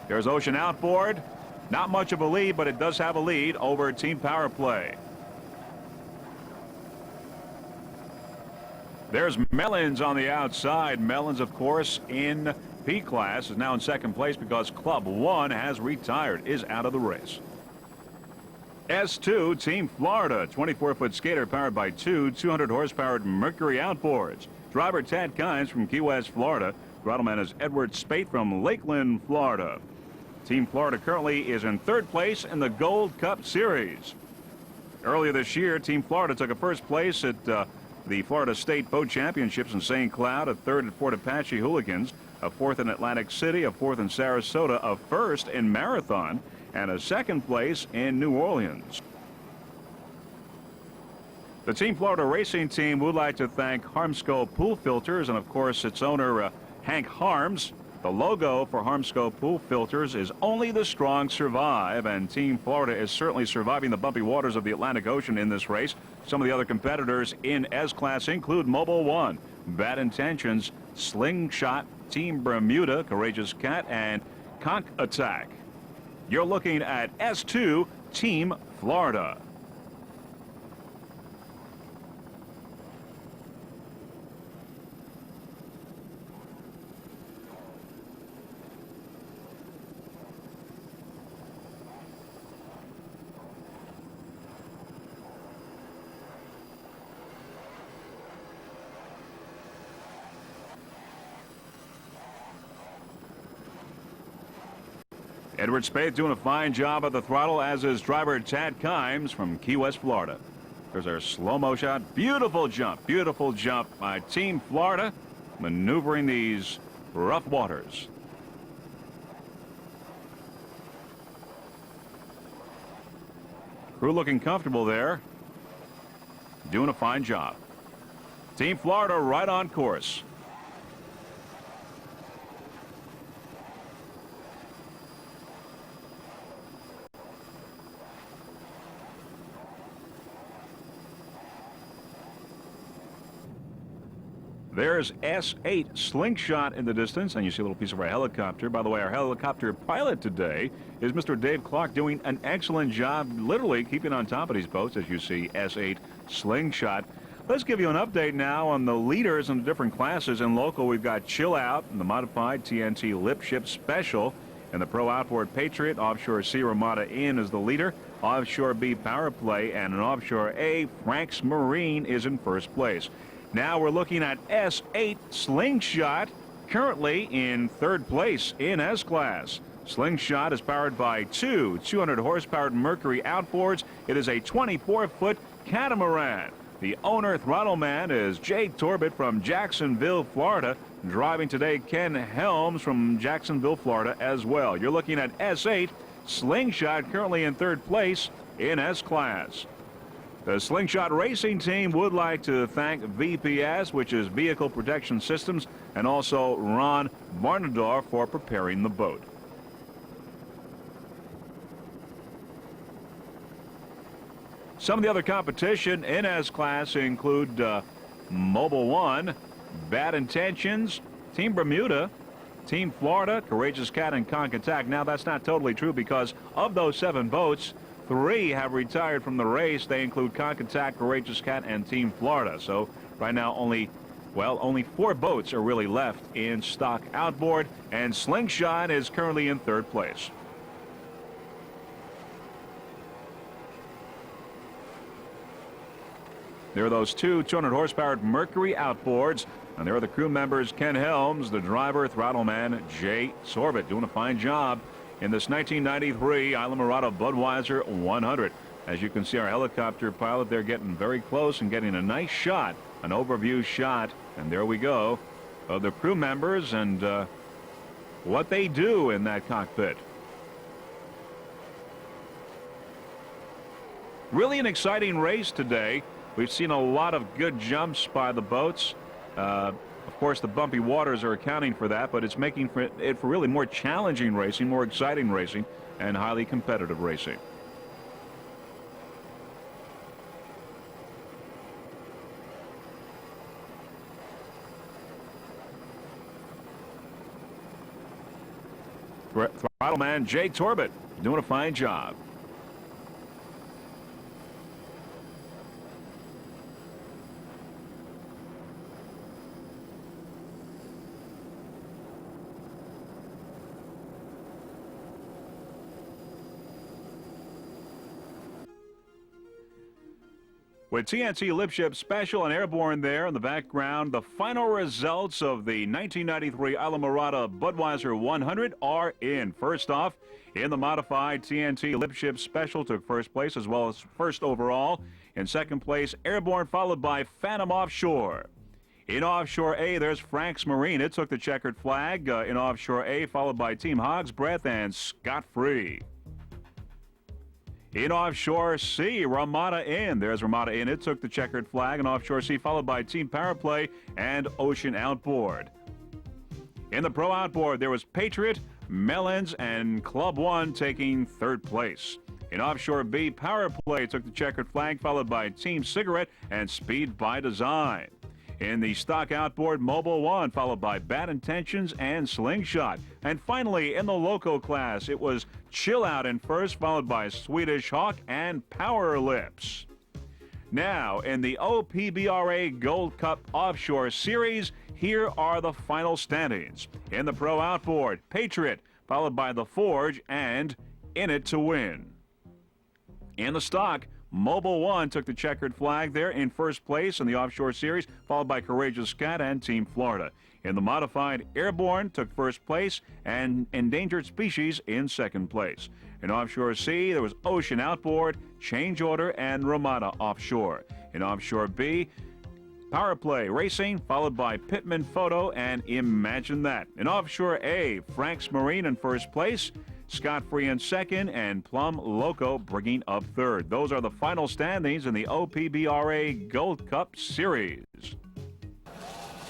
There's Ocean Outboard. Not much of a lead, but it does have a lead over Team Power Play. There's Mellons on the outside. Mellons, of course, in P-Class, is now in second place because Club 1 has retired, is out of the race. S2, Team Florida, 24-foot skater powered by two 200-horsepowered Mercury outboards. Driver Tad Kynes from Key West, Florida. Throttleman is Edward Spate from Lakeland, Florida. Team Florida currently is in third place in the Gold Cup Series. Earlier this year, Team Florida took a first place at the Florida State Boat Championships in St. Cloud, a third at Fort Apache Hooligans, a fourth in Atlantic City, a fourth in Sarasota, a first in Marathon, and a second place in New Orleans. The Team Florida racing team would like to thank Harmsco Pool Filters and, of course, its owner, Hank Harms. The logo for Harmsco Pool Filters is "Only the Strong Survive," and Team Florida is certainly surviving the bumpy waters of the Atlantic Ocean in this race. Some of the other competitors in S-Class include Mobile One, Bad Intentions, Slingshot, Team Bermuda, Courageous Cat, and Conch Attack. You're looking at S2, Team Florida. Edward Spaeth doing a fine job at the throttle, as is driver Tad Kimes from Key West, Florida. There's our slow-mo shot. Beautiful jump by Team Florida, maneuvering these rough waters. Crew looking comfortable there, doing a fine job. Team Florida right on course. There's S8 Slingshot in the distance, and you see a little piece of our helicopter. By the way, our helicopter pilot today is Mr. Dave Clark, doing an excellent job, literally keeping on top of these boats, as you see S8 Slingshot. Let's give you an update now on the leaders in the different classes. In local, we've got Chill Out and the modified TNT Lip Ship Special, and the Pro Outboard Patriot. Offshore C Ramada Inn is the leader. Offshore B Power Play, and an Offshore A Frank's Marine is in first place. Now we're looking at S8 Slingshot, currently in third place in S-Class. Slingshot is powered by two 200-horsepower Mercury outboards. It is a 24-foot catamaran. The owner throttle man is Jay Torbett from Jacksonville, Florida. Driving today, Ken Helms from Jacksonville, Florida as well. You're looking at S8 Slingshot, currently in third place in S-Class. The Slingshot Racing Team would like to thank VPS, which is Vehicle Protection Systems, and also Ron Barnador for preparing the boat. Some of the other competition in S-Class include Mobile One, Bad Intentions, Team Bermuda, Team Florida, Courageous Cat, and Conch Attack. Now, that's not totally true, because of those 7 boats, 3 have retired from the race. They include Conch Attack, Courageous Cat, and Team Florida. So right now only 4 boats are really left in stock outboard, and Slingshot is currently in third place. There are those two 200-horsepower Mercury outboards, and there are the crew members, Ken Helms, the driver, throttle man, Jay Torbett, doing a fine job in this 1993 Islamorada Budweiser 100. As you can see, our helicopter pilot there getting very close and getting a nice shot, an overview shot, and there we go, of the crew members and what they do in that cockpit. Really an exciting race today. We've seen a lot of good jumps by the boats. Of course, the bumpy waters are accounting for that, but it's making it for really more challenging racing, more exciting racing, and highly competitive racing. Throttle man Jay Torbett doing a fine job. With TNT Lip Ship Special and Airborne there in the background, the final results of the 1993 Islamorada Budweiser 100 are in. First off, in the modified TNT Lip Ship Special, took first place as well as first overall. In second place, Airborne, followed by Phantom Offshore. In Offshore A, there's Frank's Marine. It took the checkered flag in Offshore A, followed by Team Hog's Breath and Scott Free. In Offshore C, Ramada Inn. There's Ramada Inn. It took the checkered flag in Offshore C, followed by Team Powerplay and Ocean Outboard. In the Pro Outboard, there was Patriot, Mellons, and Club One taking third place. In Offshore B, Powerplay took the checkered flag, followed by Team Cigarette and Speed by Design. In the Stock Outboard, Mobile One, followed by Bad Intentions and Slingshot. And finally, in the Loco class, it was Chill Out in first, followed by Swedish Hawk and Power Lips. Now, in the OPBRA Gold Cup Offshore Series, here are the final standings. In the Pro Outboard, Patriot, followed by The Forge and In It to Win. In the Stock, Mobile One took the checkered flag there in first place in the Offshore Series, followed by Courageous Cat and Team Florida. In the Modified, Airborne took first place and Endangered Species in second place. In Offshore C, there was Ocean Outboard, Change Order, and Ramada Offshore. In Offshore B, Powerplay Racing, followed by Pittman Photo and Imagine That. In Offshore A, Frank's Marine in first place, Scott Free in second, and Plum Loco bringing up third. Those are the final standings in the OPBRA Gold Cup Series.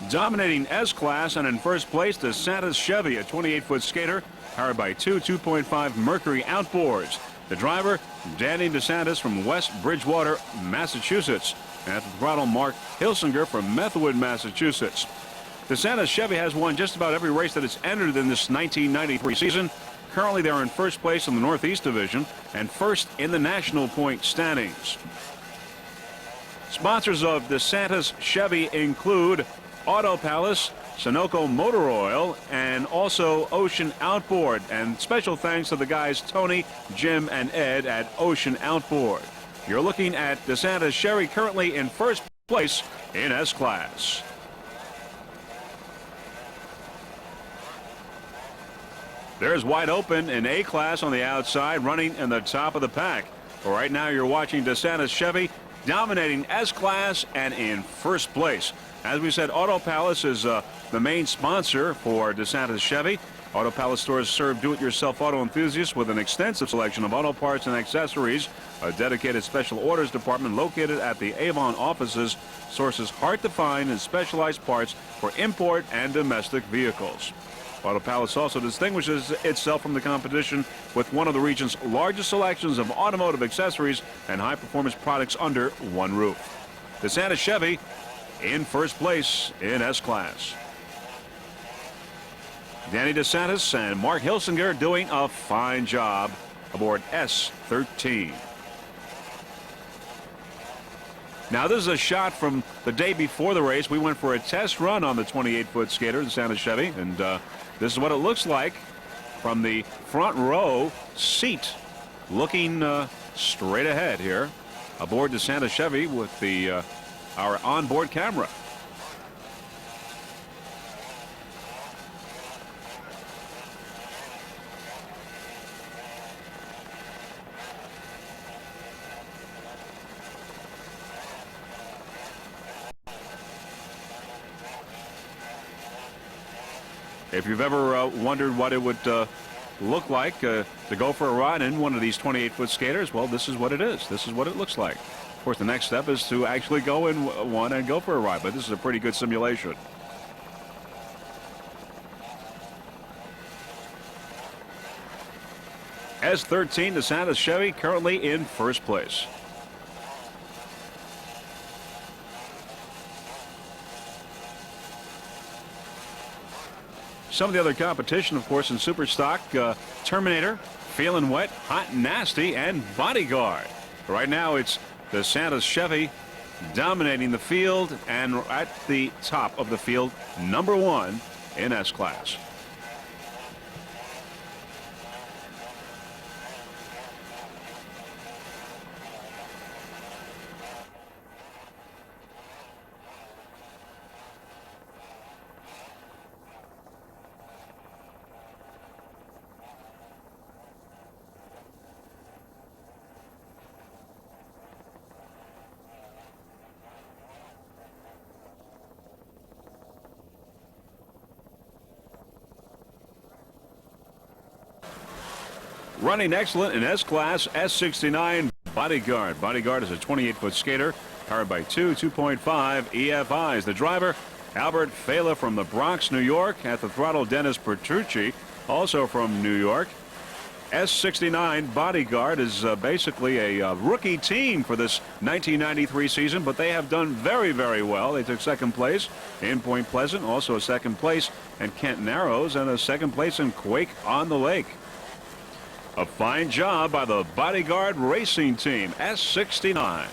Dominating S-Class and in first place, DeSantis Chevy, a 28-foot skater, powered by two 2.5 Mercury outboards. The driver, Danny DeSantis from West Bridgewater, Massachusetts. And at the throttle, Mark Hilsinger from Methwood, Massachusetts. DeSantis Chevy has won just about every race that it's entered in this 1993 season. Currently, they're in first place in the Northeast Division and first in the national point standings. Sponsors of DeSantis Chevy include Auto Palace, Sunoco Motor Oil, and also Ocean Outboard. And special thanks to the guys Tony, Jim, and Ed at Ocean Outboard. You're looking at DeSantis Chevy currently in first place in S-Class. There's Wide Open in A-Class on the outside, running in the top of the pack. Right now you're watching DeSantis Chevy dominating S-Class and in first place. As we said, Auto Palace is the main sponsor for DeSantis Chevy. Auto Palace stores serve do-it-yourself auto enthusiasts with an extensive selection of auto parts and accessories. A dedicated special orders department located at the Avon offices sources hard-to-find and specialized parts for import and domestic vehicles. Auto Palace also distinguishes itself from the competition with one of the region's largest selections of automotive accessories and high-performance products under one roof. DeSantis Chevy in first place in S-Class. Danny DeSantis and Mark Hilsinger doing a fine job aboard S13. Now, this is a shot from the day before the race. We went for a test run on the 28-foot skater, DeSantis Chevy, and this is what it looks like from the front row seat, looking straight ahead here aboard DeSantis Chevy with the our onboard camera. If you've ever wondered what it would look like to go for a ride in one of these 28-foot skaters, well, this is what it is. This is what it looks like. Of course, the next step is to actually go in one and go for a ride, but this is a pretty good simulation. S13 DeSantis Chevy currently in first place. Some of the other competition, of course, in Super Stock, Terminator, Feeling Wet, Hot and Nasty, and Bodyguard. Right now, it's DeSantis Chevy dominating the field and at the top of the field, number one in S-Class. Running excellent in S-Class, S69 Bodyguard. Bodyguard is a 28-foot skater powered by two 2.5 EFIs. The driver, Albert Fela from the Bronx, New York. At the throttle, Dennis Petrucci, also from New York. S69 Bodyguard is basically a rookie team for this 1993 season, but they have done very, very well. They took second place in Point Pleasant, also a second place in Kent Narrows, and a second place in Quake on the Lake. A fine job by the Bodyguard Racing Team, S69.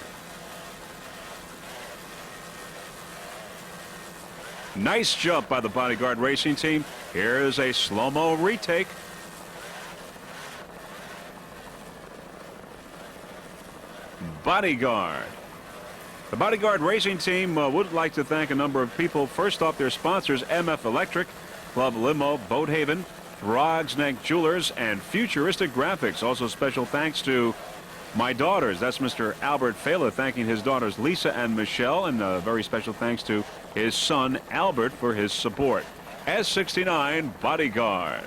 Nice jump by the Bodyguard Racing Team. Here's a slow-mo retake. Bodyguard. The Bodyguard Racing Team would like to thank a number of people. First off, their sponsors, MF Electric, Club Limo, Boathaven, Throgs Neck Jewelers, and Futuristic Graphics. Also special thanks to my daughters. That's Mr. Albert Fela thanking his daughters Lisa and Michelle, and very special thanks to his son Albert for his support. S69 Bodyguard.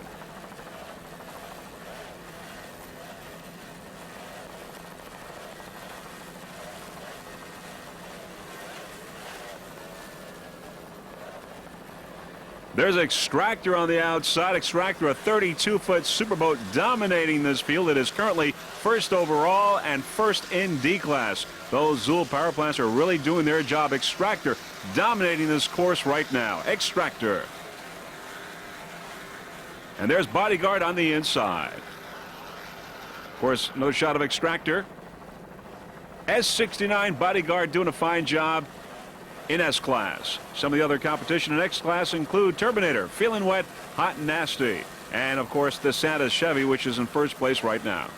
There's Extractor on the outside. Extractor, a 32-foot superboat dominating this field. It is currently first overall and first in D-Class. Those Zool power plants are really doing their job. Extractor dominating this course right now. Extractor. And there's Bodyguard on the inside. Of course, another shot of Extractor. S69 Bodyguard doing a fine job in S-Class. Some of the other competition in X-Class include Turbinator, Feeling Wet, Hot and Nasty, and of course the Santa Chevy, which is in first place right now.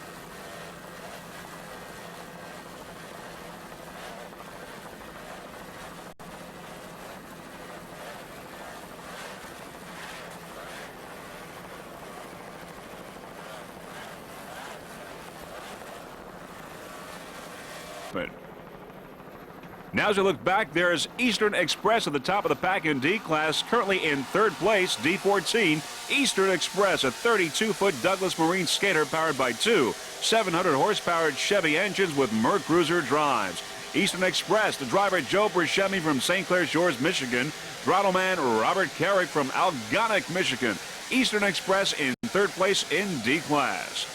Now as we look back, there's Eastern Express at the top of the pack in D-Class, currently in third place, D14. Eastern Express, a 32-foot Douglas Marine skater powered by two 700-horsepower Chevy engines with Merc Cruiser drives. Eastern Express, the driver Joe Buscemi from St. Clair Shores, Michigan. Throttle man Robert Carrick from Algonac, Michigan. Eastern Express in third place in D-Class.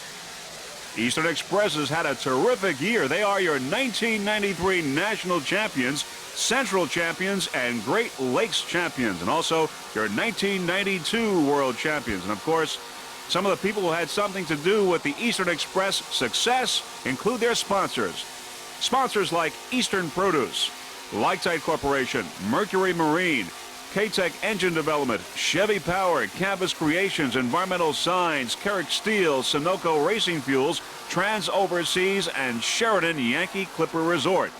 Eastern Express has had a terrific year. They are your 1993 national champions, Central champions, and Great Lakes champions, and also your 1992 world champions. And of course, some of the people who had something to do with the Eastern Express success include their sponsors. Sponsors like Eastern Produce, Loctite Corporation, Mercury Marine, K-Tech Engine Development, Chevy Power, Canvas Creations, Environmental Signs, Carrick Steel, Sunoco Racing Fuels, Trans Overseas, and Sheridan Yankee Clipper Resort.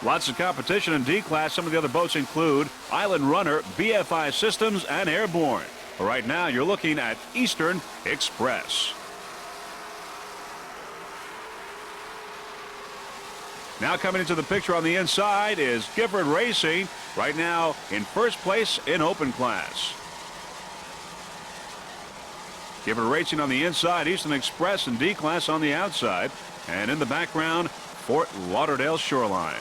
Lots of competition in D-Class. Some of the other boats include Island Runner, BFI Systems, and Airborne. Right now, you're looking at Eastern Express. Now coming into the picture on the inside is Gifford Racing, right now in first place in open class. Gifford Racing on the inside, Eastern Express and D-Class on the outside, and in the background, Fort Lauderdale Shoreline.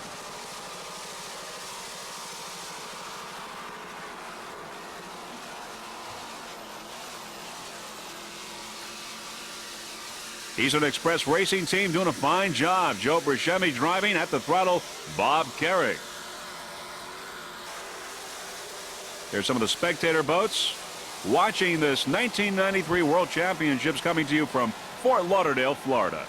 Eastern Express Racing Team doing a fine job. Joe Buscemi driving, at the throttle, Bob Carrick. Here's some of the spectator boats watching this 1993 World Championships coming to you from Fort Lauderdale, Florida.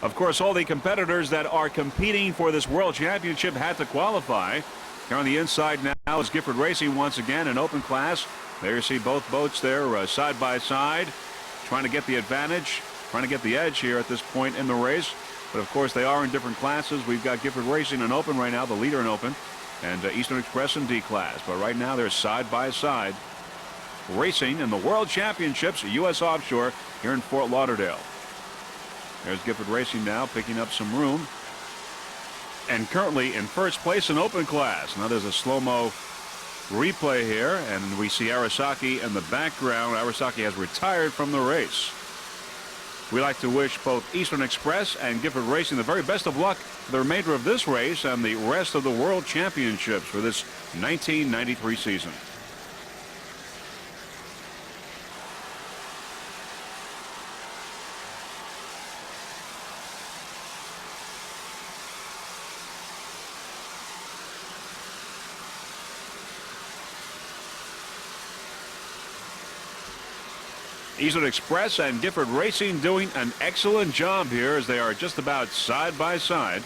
Of course, all the competitors that are competing for this World Championship had to qualify. Here on the inside now is Gifford Racing once again in open class. There you see both boats there side by side, trying to get the advantage, trying to get the edge here at this point in the race. But of course they are in different classes. We've got Gifford Racing in open right now, the leader in open, and Eastern Express in D class. But right now they're side by side racing in the World Championships, U.S. Offshore here in Fort Lauderdale. There's Gifford Racing now picking up some room, and currently in first place in open class. Now there's a slow-mo replay here, and we see Arasaki in the background. Arasaki has retired from the race. We'd like to wish both Eastern Express and Gifford Racing the very best of luck for the remainder of this race and the rest of the World Championships for this 1993 season. Eastern Express and Gifford Racing doing an excellent job here as they are just about side by side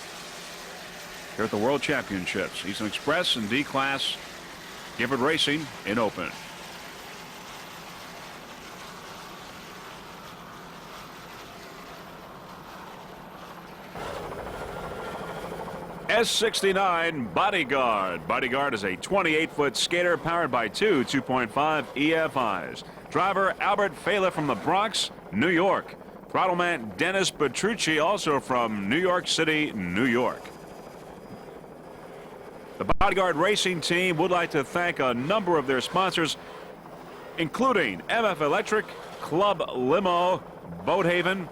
here at the World Championships. Eastern Express in D class, Gifford Racing in open. S69 Bodyguard. Bodyguard is a 28-foot skater powered by two 2.5 EFIs. Driver Albert Fela from the Bronx, New York. Throttleman Dennis Petrucci, also from New York City, New York. The Bodyguard Racing Team would like to thank a number of their sponsors, including MF Electric, Club Limo, Boathaven,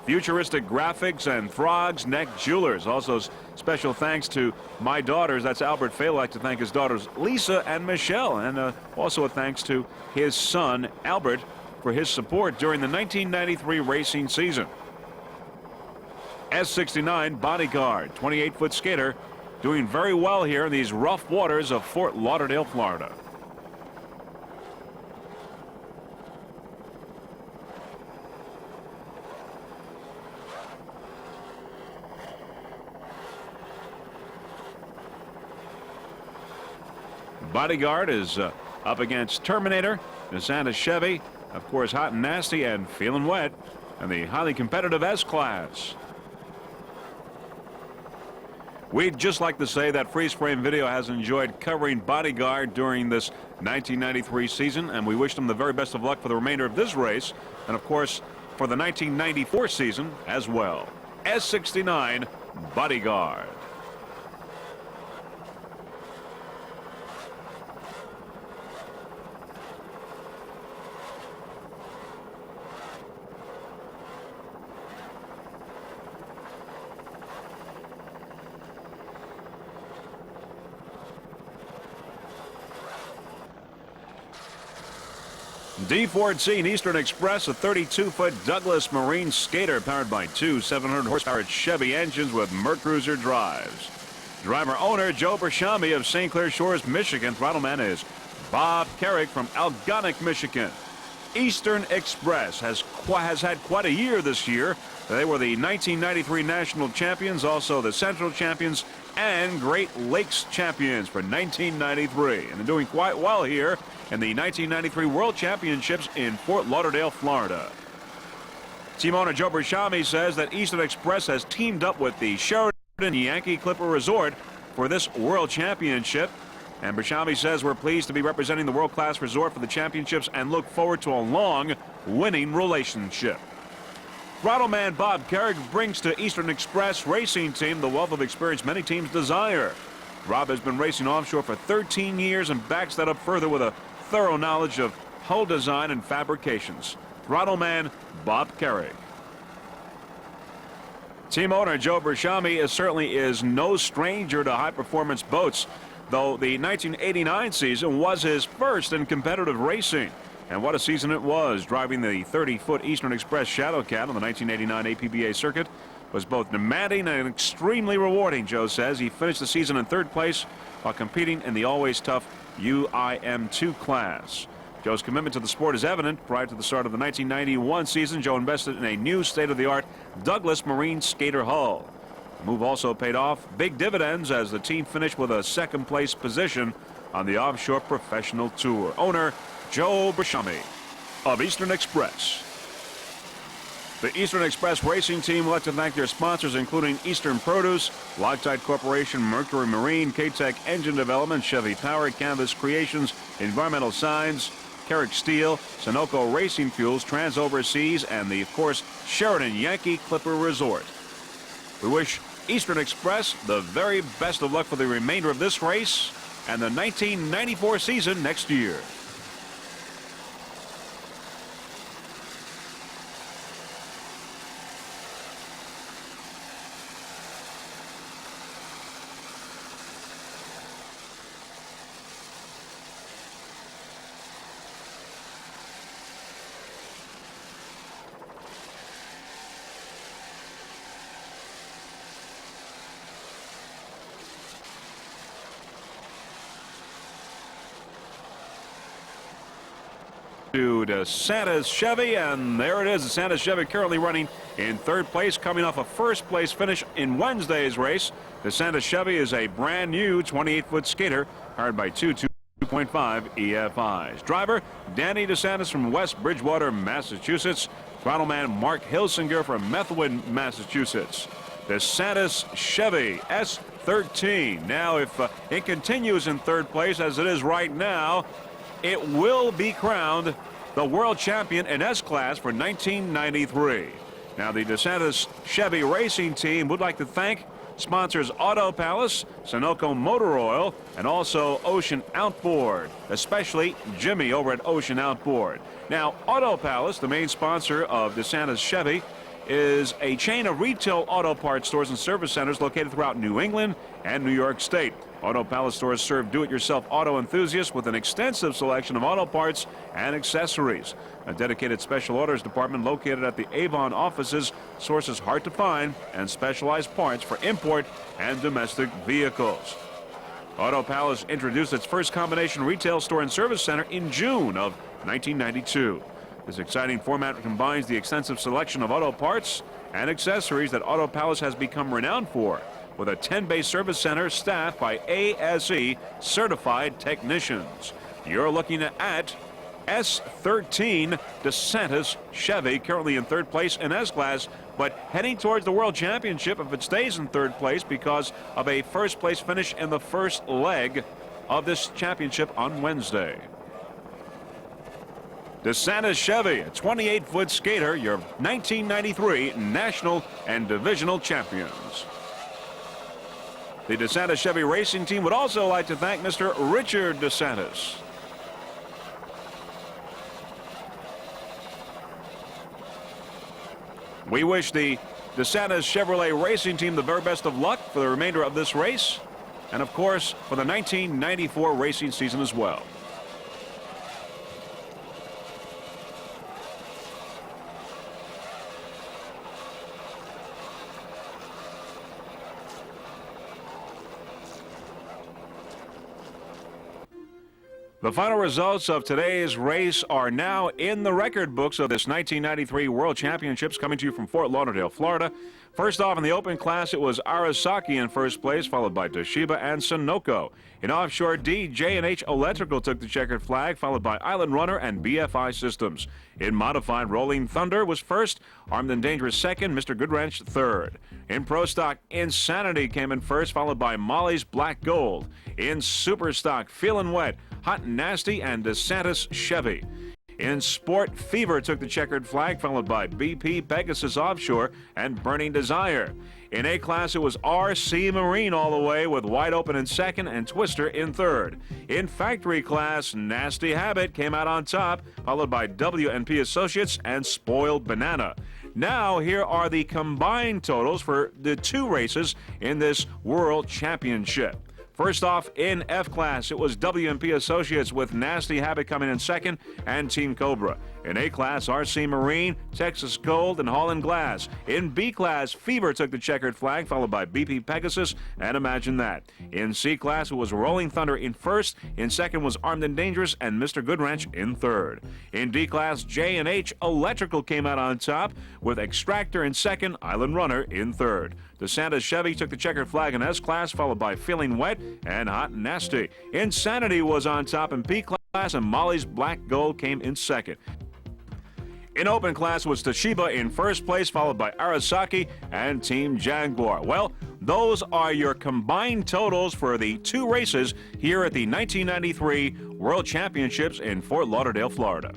Futuristic Graphics, and Frog's Neck Jewelers. Also, special thanks to my daughters. That's Albert Fela. I'd like to thank his daughters Lisa and Michelle, and also a thanks to his son Albert for his support during the 1993 racing season. S69 Bodyguard, 28-foot skater, doing very well here in these rough waters of Fort Lauderdale, Florida. Bodyguard is up against Terminator, the Santa Chevy, of course Hot and Nasty and Feeling Wet, and the highly competitive S-Class. We'd just like to say that Freeze Frame Video has enjoyed covering Bodyguard during this 1993 season, and we wish them the very best of luck for the remainder of this race, and of course for the 1994 season as well. S69 Bodyguard. D14 Eastern Express, a 32-foot Douglas Marine skater powered by two 700-horsepower Chevy engines with Mercruiser drives. Driver owner Joe Bershami of St. Clair Shores, Michigan. Throttleman is Bob Carrick from Algonac, Michigan. Eastern Express has had quite a year this year. They were the 1993 national champions, also the Central champions and Great Lakes champions for 1993. And they're doing quite well here in the 1993 World Championships in Fort Lauderdale, Florida. Team owner Joe Bershami says that Eastern Express has teamed up with the Sheridan Yankee Clipper Resort for this World Championship. And Bershami says we're pleased to be representing the world-class resort for the championships and look forward to a long winning relationship. Throttleman Bob Carrick brings to Eastern Express Racing Team the wealth of experience many teams desire. Rob has been racing offshore for 13 years and backs that up further with a thorough knowledge of hull design and fabrications. Throttleman Bob Carrick. Team owner Joe Bershami certainly is no stranger to high-performance boats, though the 1989 season was his first in competitive racing. And what a season it was. Driving the 30-foot Eastern Express Shadowcat on the 1989 APBA circuit was both demanding and extremely rewarding, Joe says. He finished the season in third place while competing in the always tough UIM2 class. Joe's commitment to the sport is evident. Prior to the start of the 1991 season, Joe invested in a new state-of-the-art Douglas Marine skater hull. The move also paid off big dividends as the team finished with a second-place position on the Offshore Professional Tour. Owner Joe Bershami of Eastern Express. The Eastern Express Racing Team would like to thank their sponsors, including Eastern Produce, Loctite Corporation, Mercury Marine, K-Tech Engine Development, Chevy Power, Canvas Creations, Environmental Signs, Carrick Steel, Sunoco Racing Fuels, Trans Overseas, and the, of course, Sheridan Yankee Clipper Resort. We wish Eastern Express the very best of luck for the remainder of this race and the 1994 season next year. To DeSantis Chevy, and there it is. DeSantis Chevy currently running in third place, coming off a first place finish in Wednesday's race. DeSantis Chevy is a brand new 28-foot skater powered by two 2.5 EFIs. Driver Danny DeSantis from West Bridgewater, Massachusetts. Throttle man Mark Hilsinger from Methuen, Massachusetts. DeSantis Chevy S13. Now, if it continues in third place as it is right now, it will be crowned the world champion in S-Class for 1993. Now, the DeSantis Chevy racing team would like to thank sponsors Auto Palace, Sunoco Motor Oil, and also Ocean Outboard, especially Jimmy over at Ocean Outboard. Now, Auto Palace, the main sponsor of DeSantis Chevy, is a chain of retail auto parts stores and service centers located throughout New England and New York State. Auto Palace stores serve do-it-yourself auto enthusiasts with an extensive selection of auto parts and accessories. A dedicated special orders department located at the Avon offices sources hard to find and specialized parts for import and domestic vehicles. Auto Palace introduced its first combination retail store and service center in June of 1992. This exciting format combines the extensive selection of auto parts and accessories that Auto Palace has become renowned for, with a 10-bay service center staffed by ASE certified technicians. You're looking at S13 DeSantis Chevy, currently in third place in S-Class, but heading towards the World Championship if it stays in third place because of a first place finish in the first leg of this championship on Wednesday. DeSantis Chevy, a 28-foot skater, your 1993 national and divisional champions. The DeSantis Chevy racing team would also like to thank Mr. Richard DeSantis. We wish the DeSantis Chevrolet racing team the very best of luck for the remainder of this race, and of course for the 1994 racing season as well. The final results of today's race are now in the record books of this 1993 World Championships, coming to you from Fort Lauderdale, Florida. First off, in the open class, it was Arasaki in first place, followed by Toshiba and Sunoco. In offshore D, J&H Electrical took the checkered flag, followed by Island Runner and BFI Systems. In modified, Rolling Thunder was first, Armed and Dangerous second, Mr. Goodwrench third. In Pro Stock, Insanity came in first, followed by Molly's Black Gold. In Super Stock, Feelin' Wet, Hot and Nasty, and DeSantis Chevy. In Sport, Fever took the checkered flag, followed by BP, Pegasus Offshore, and Burning Desire. In A-Class, it was RC Marine all the way, with Wide Open in second and Twister in third. In Factory Class, Nasty Habit came out on top, followed by W&P Associates and Spoiled Banana. Now, here are the combined totals for the two races in this World Championship. First off, in F-Class, it was W&P Associates with Nasty Habit coming in second, and Team Cobra. In A-Class, RC Marine, Texas Gold, and Holland Glass. In B-Class, Fever took the checkered flag, followed by BP Pegasus, and Imagine That. In C-Class, it was Rolling Thunder in first. In second was Armed and Dangerous, and Mr. Goodwrench in third. In D-Class, J&H Electrical came out on top, with Extractor in second, Island Runner in third. DeSantis Chevy took the checkered flag in S-Class, followed by Feeling Wet and Hot and Nasty. Insanity was on top in P-Class, and Molly's Black Gold came in second. In Open Class was Toshiba in first place, followed by Arasaki and Team Jaguar. Well, those are your combined totals for the two races here at the 1993 World Championships in Fort Lauderdale, Florida.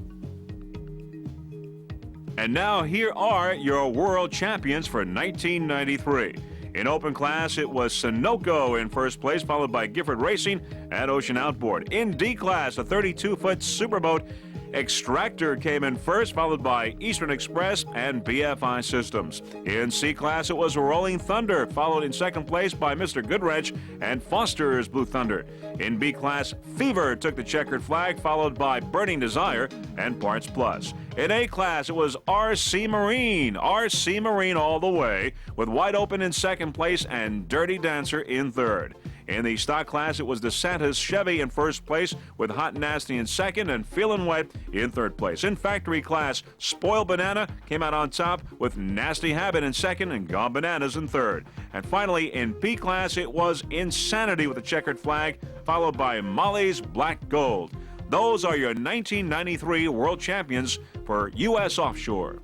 And now here are your world champions for 1993. In open class, it was Sunoco in first place, followed by Gifford Racing and Ocean Outboard. In D class, a 32-foot superboat Extractor came in first, followed by Eastern Express and BFI Systems. In C class, it was Rolling Thunder, followed in second place by Mr. Goodwrench and Foster's Blue Thunder. In B class, Fever took the checkered flag, followed by Burning Desire and Parts Plus. In A class, it was RC Marine all the way, with Wide Open in second place and Dirty Dancer in third. In the stock class, it was DeSantis Chevy in first place, with Hot and Nasty in second and Feelin' Wet in third place. In factory class, Spoiled Banana came out on top, with Nasty Habit in second and Gone Bananas in third. And finally, in P class, it was Insanity with a checkered flag, followed by Molly's Black Gold. Those are your 1993 world champions for U.S. Offshore.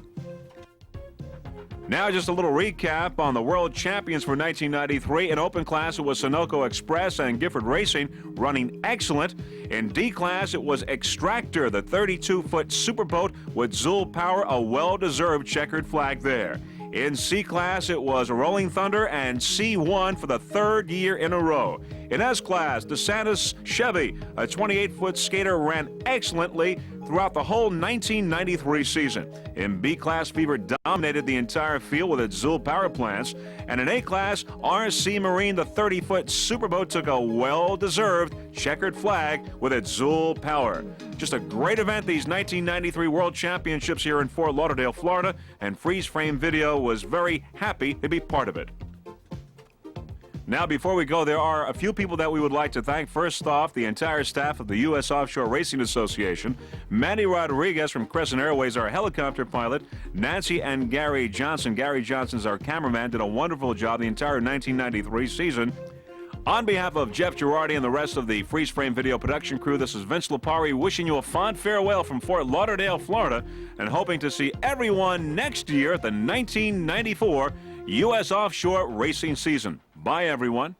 Now just a little recap on the world champions for 1993. In open class, it was Sunoco Express and Gifford Racing, running excellent. In D class, it was Extractor, the 32-foot superboat with Zool Power, a well-deserved checkered flag there. In C class, it was Rolling Thunder and C1 for the third year in a row. In S class, DeSantis Chevy, a 28-foot skater, ran excellently throughout the whole 1993 season. In B class, Fever dominated the entire field with its Zool power plants. And in A class, RC Marine, the 30-foot superboat, took a well-deserved checkered flag with its Zool power. Just a great event, these 1993 World Championships here in Fort Lauderdale, Florida, and Freeze Frame Video was very happy to be part of it. Now, before we go, there are a few people that we would like to thank. First off, the entire staff of the U.S. Offshore Racing Association. Manny Rodriguez from Crescent Airways, our helicopter pilot. Nancy and Gary Johnson. Gary Johnson's our cameraman, did a wonderful job the entire 1993 season. On behalf of Jeff Girardi and the rest of the Freeze Frame Video production crew, this is Vince Lipari wishing you a fond farewell from Fort Lauderdale, Florida, and hoping to see everyone next year at the 1994 U.S. Offshore Racing season. Bye, everyone.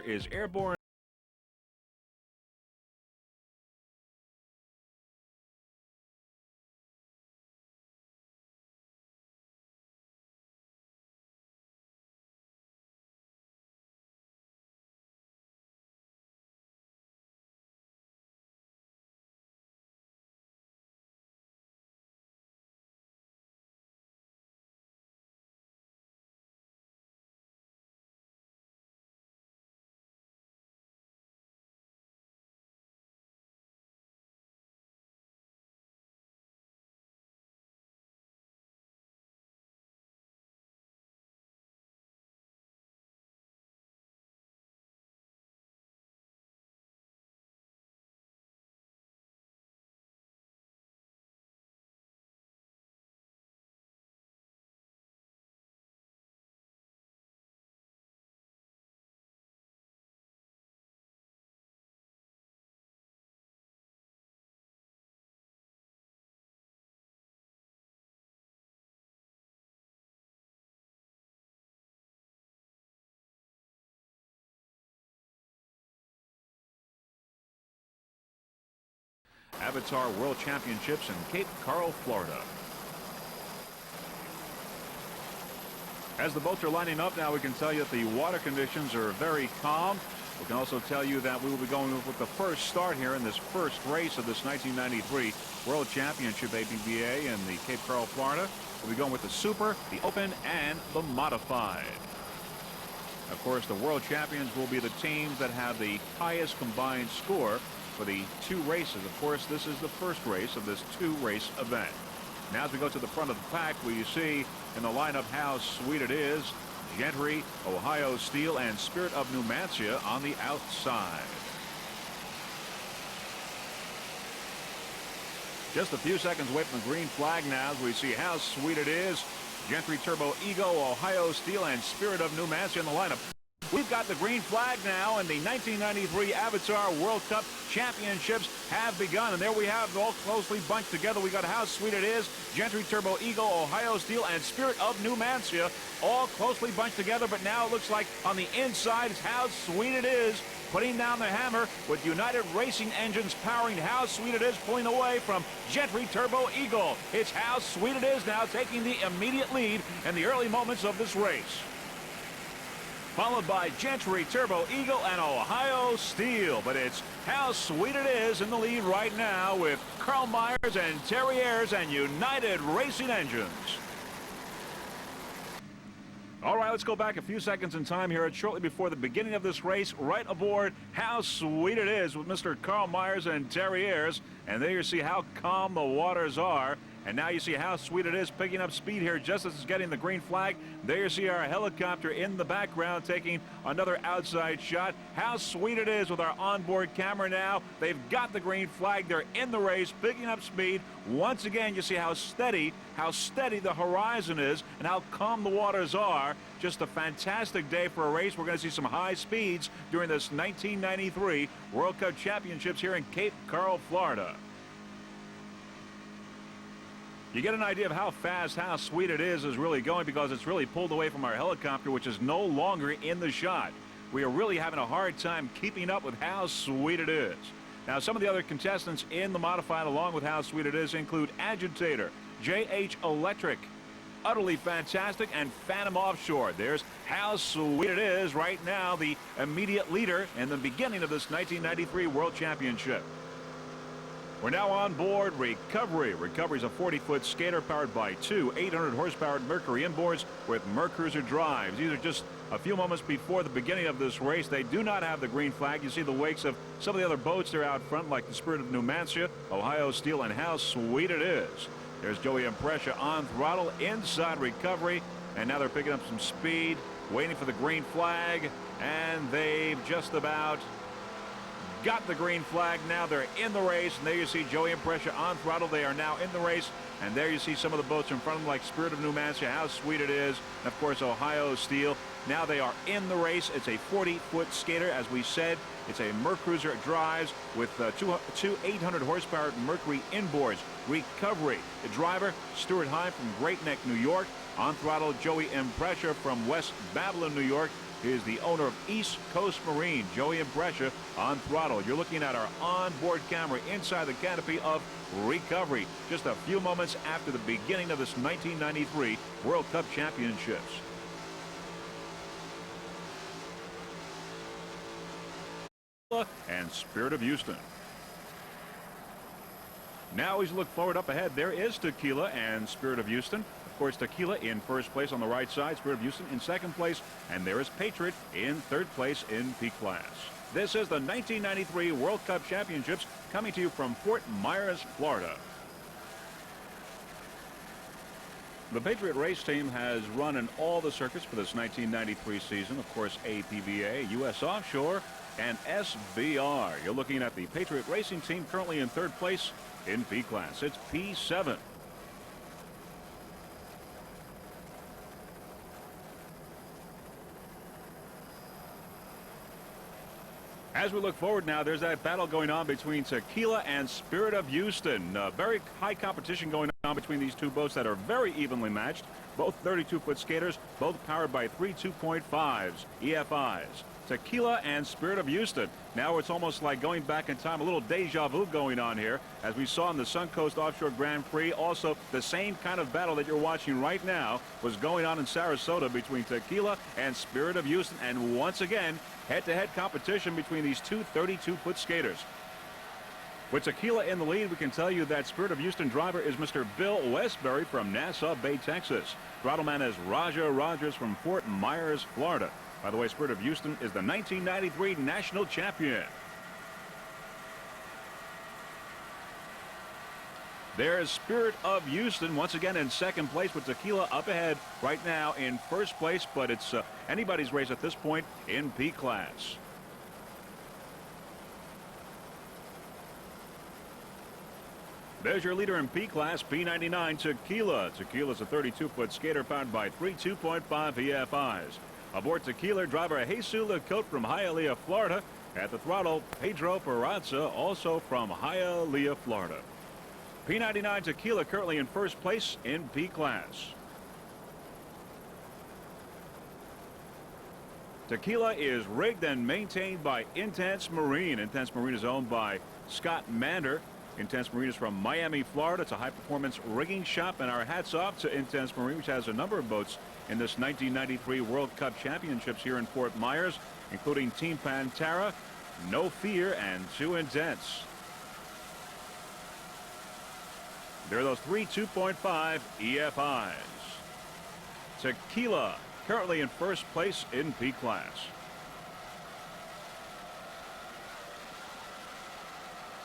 Is airborne. Avatar World Championships in Cape Coral, Florida. As the boats are lining up now, we can tell you that the water conditions are very calm. We can also tell you that we will be going with the first start here in this first race of this 1993 World Championship APBA in the Cape Coral, Florida. We'll be going with the Super, the Open, and the Modified. Of course, the World Champions will be the teams that have the highest combined score for the two races. Of course, this is the first race of this two-race event. Now as we go to the front of the pack, where you see in the lineup how sweet it is, Gentry, Ohio Steel, and Spirit of Numancia on the outside. Just a few seconds away from the green flag now as we see how sweet it is. Gentry, Turbo Ego, Ohio Steel, and Spirit of Numancia in the lineup. We've got the green flag now, and the 1993 Avatar World Cup Championships have begun. And there we have it all closely bunched together. We got How Sweet It Is, Gentry, Turbo Ego, Ohio Steel, and Spirit of Numancia all closely bunched together. But now it looks like on the inside is How Sweet It Is, putting down the hammer with United Racing Engines powering How Sweet It Is, pulling away from Gentry, Turbo Eagle. It's How Sweet It Is now taking the immediate lead in the early moments of this race, followed by Gentry, Turbo Eagle, and Ohio Steel. But it's How Sweet It Is in the lead right now with Carl Myers and Terry Ayers and United Racing Engines. All right, let's go back a few seconds in time here. It's shortly before the beginning of this race, right aboard How Sweet It Is with Mr. Carl Myers and Terry Ayers. And there you see how calm the waters are. And now you see How Sweet It Is picking up speed here just as it's getting the green flag. There you see our helicopter in the background taking another outside shot. How Sweet It Is with our onboard camera now. They've got the green flag. They're in the race, picking up speed. Once again, you see how steady the horizon is and how calm the waters are. Just a fantastic day for a race. We're going to see some high speeds during this 1993 World Cup Championships here in Cape Coral, Florida. You get an idea of how fast How Sweet It Is really going because it's really pulled away from our helicopter, which is no longer in the shot. We are really having a hard time keeping up with How Sweet It Is. Now, some of the other contestants in the modified along with How Sweet It Is include Agitator, JH Electric, Utterly Fantastic, and Phantom Offshore. There's How Sweet It Is right now, the immediate leader in the beginning of this 1993 World Championship. We're now on board Recovery. Recovery is a 40-foot skater powered by two 800-horsepower Mercury inboards with Mercruiser drives. These are just a few moments before the beginning of this race. They do not have the green flag. You see the wakes of some of the other boats that are out front, like the Spirit of Numancia, Ohio Steel, and How Sweet It Is. There's Joey Impressia on throttle inside Recovery, and now they're picking up some speed, waiting for the green flag, and they've just about got the green flag. Now they're in the race, and there you see Joey Impressia on throttle. They are now in the race, and there you see some of the boats in front of them, like Spirit of Numancia, How Sweet It Is, and of course Ohio Steel. Now they are in the race. It's a 40-foot skater, as we said. It's a Mercruiser drives with two 800-horsepower Mercury inboards. Recovery, the driver, Stuart Hine from Great Neck, New York. On throttle, Joey Impressia from West Babylon, New York. Is the owner of East Coast Marine, Joey Impressia, on throttle. You're looking at our onboard camera inside the canopy of Recovery, just a few moments after the beginning of this 1993 World Cup Championships. And Spirit of Houston. Now as you look forward up ahead, there is Tequila and Spirit of Houston. Of course, Tequila in first place on the right side, Spirit of Houston in second place, and there is Patriot in third place in P class. This is the 1993 World Cup Championships coming to you from Fort Myers, Florida. The Patriot race team has run in all the circuits for this 1993 season. Of course, APBA, U.S. Offshore, and SBR. You're looking at the Patriot racing team currently in third place in P class. It's P7. As we look forward now, there's that battle going on between Tequila and Spirit of Houston. Very high competition going on between these two boats that are very evenly matched. Both 32-foot skaters, both powered by three 2.5s, EFIs. Tequila and Spirit of Houston. Now it's almost like going back in time, a little deja vu going on here, as we saw in the Suncoast Offshore Grand Prix. Also, the same kind of battle that you're watching right now was going on in Sarasota between Tequila and Spirit of Houston. And once again, head-to-head competition between these two 32-foot skaters. With Tequila in the lead, we can tell you that Spirit of Houston driver is Mr. Bill Westbury from Nassau Bay, Texas. Throttleman is Raja Rogers from Fort Myers, Florida. By the way, Spirit of Houston is the 1993 national champion. There's Spirit of Houston once again in second place, with Tequila up ahead right now in first place, but it's anybody's race at this point in P class. There's your leader in P class, P99, Tequila. Tequila's a 32-foot skater powered by three 2.5 EFIs. Aboard Tequila, driver Jesus Lecote from Hialeah, Florida. At the throttle, Pedro Perazza, also from Hialeah, Florida. P99 Tequila currently in first place in P class. Tequila is rigged and maintained by Intense Marine. Intense Marine is owned by Scott Mander. Intense Marine is from Miami, Florida. It's a high-performance rigging shop, and our hats off to Intense Marine, which has a number of boats in this 1993 World Cup Championships here in Fort Myers, including Team Pantera, No Fear, and Too Intense. There are those three 2.5 EFIs. Tequila currently in first place in P class.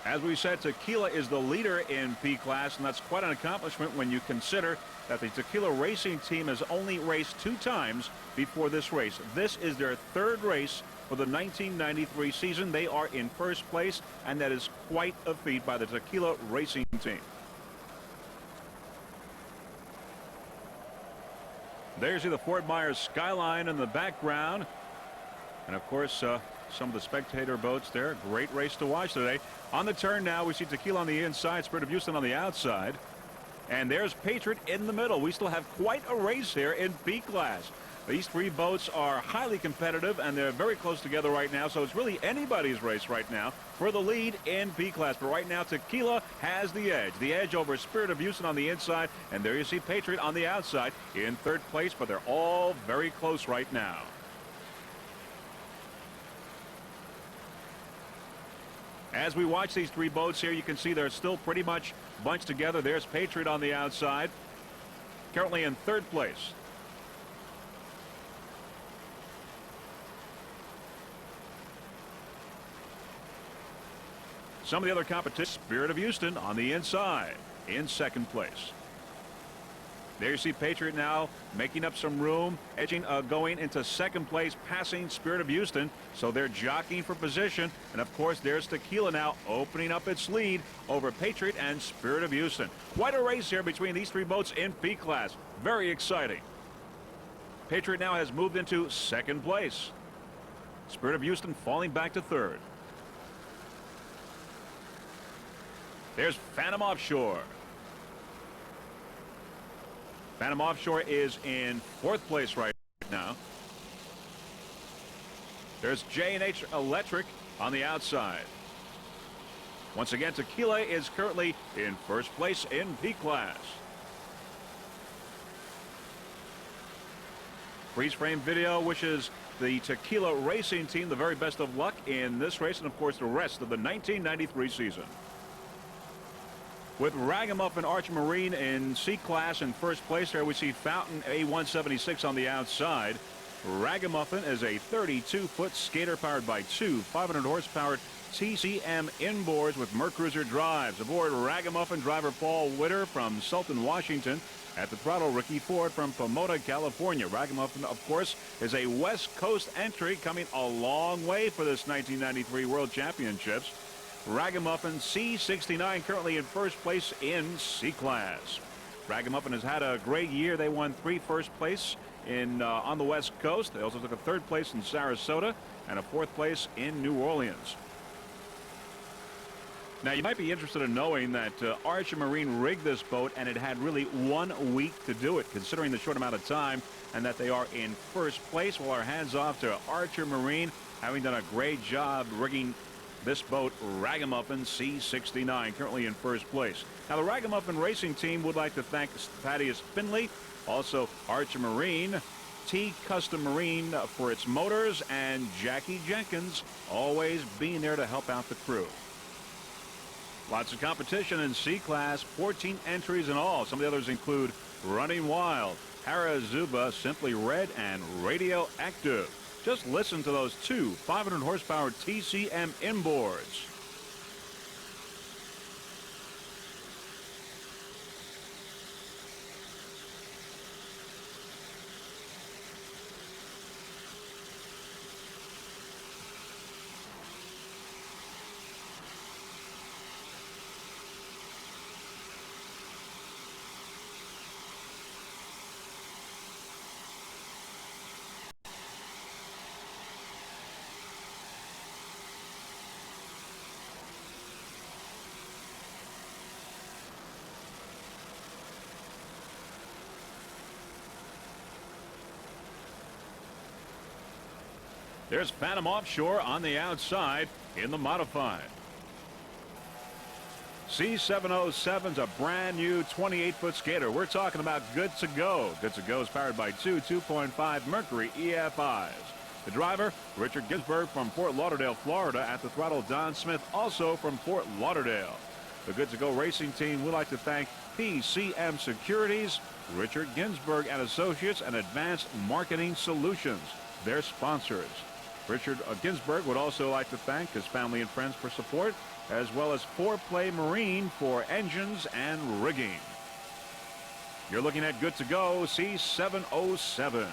As we said, Tequila is the leader in P class, and that's quite an accomplishment when you consider that the Tequila racing team has only raced 2 times before this race. This is their 3rd race for the 1993 season. They are in first place, and that is quite a feat by the Tequila racing team. There's the Fort Myers skyline in the background, and of course some of the spectator boats there. Great race to watch today. On the turn now, we see Tequila on the inside, Spirit of Houston on the outside. And there's Patriot in the middle. We still have quite a race here in P class. These 3 boats are highly competitive, and they're very close together right now, so it's really anybody's race right now for the lead in P class. But right now, Tequila has the edge over Spirit of Houston on the inside, and there you see Patriot on the outside in 3rd place, but they're all very close right now. As we watch these 3 boats here, you can see they're still pretty much bunched together. There's Patriot on the outside, currently in 3rd place. Some of the other competition, Spirit of Houston on the inside in 2nd place. There you see Patriot now making up some room, edging, going into 2nd place, passing Spirit of Houston. So they're jockeying for position. And of course, there's Tequila now opening up its lead over Patriot and Spirit of Houston. Quite a race here between these 3 boats in P class. Very exciting. Patriot now has moved into 2nd place. Spirit of Houston falling back to 3rd. There's Phantom Offshore. Phantom Offshore is in 4th place right now. There's J&H Electric on the outside. Once again, Tequila is currently in 1st place in P class. Freeze frame video wishes the Tequila racing team the very best of luck in this race, and of course the rest of the 1993 season. With Ragamuffin Archer Marine in C class in 1st place, there we see Fountain A176 on the outside. Ragamuffin is a 32-foot skater powered by 2 500-horsepower TCM inboards with Mercruiser drives. Aboard Ragamuffin, driver Paul Witter from Sultan, Washington. At the throttle, Ricky Ford from Pomona, California. Ragamuffin, of course, is a West Coast entry, coming a long way for this 1993 World Championships. Ragamuffin C69 currently in 1st place in C class. Ragamuffin has had a great year. They won 3 first place in on the West Coast. They also took a 3rd place in Sarasota and a 4th place in New Orleans. Now, you might be interested in knowing that Archer Marine rigged this boat, and it had really 1 week to do it, considering the short amount of time, and that they are in 1st place. Well, our hands off to Archer Marine. having done a great job rigging this boat, Ragamuffin C69, currently in first place. Now, the Ragamuffin racing team would like to thank Thaddeus Finley, also Archer Marine, T Custom Marine for its motors, and Jackie Jenkins always being there to help out the crew. Lots of competition in C-Class, 14 entries in all. Some of the others include Running Wild, Harazuba, Simply Red, and Radioactive. Just listen to those two 500 horsepower TCM inboards. There's Phantom Offshore on the outside in the modified. C707's a brand new 28-foot skater. We're talking about Good to Go. Good to Go is powered by two 2.5 Mercury EFIs. The driver, Richard Ginsburg from Fort Lauderdale, Florida. At the throttle, Don Smith, also from Fort Lauderdale. The Good to Go racing team would like to thank PCM Securities, Richard Ginsburg and Associates, and Advanced Marketing Solutions, their sponsors. Richard Ginsburg would also like to thank his family and friends for support, as well as Foreplay Marine for engines and rigging. You're looking at Good to Go C707.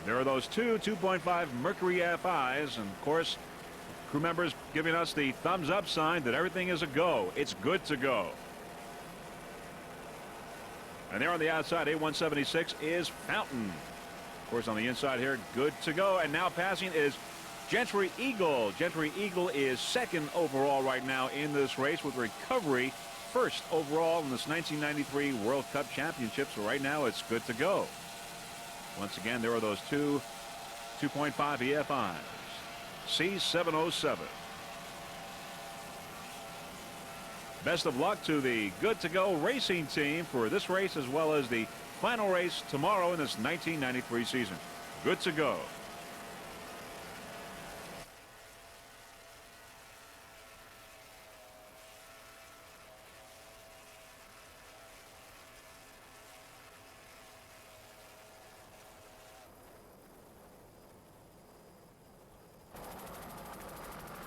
There are those two 2.5 Mercury FIs, and of course, crew members giving us the thumbs up sign that everything is a go. It's good to go. And there on the outside, A176 is Fountain. Of course, on the inside here, Good to Go. And now passing is Gentry Eagle. Gentry Eagle is second overall right now in this race, with Recovery first overall in this 1993 World Cup Championship. So right now, it's Good to Go. Once again, there are those two 2.5 EFIs. C707. Best of luck to the Good to Go racing team for this race, as well as the final race tomorrow in this 1993 season. Good to Go.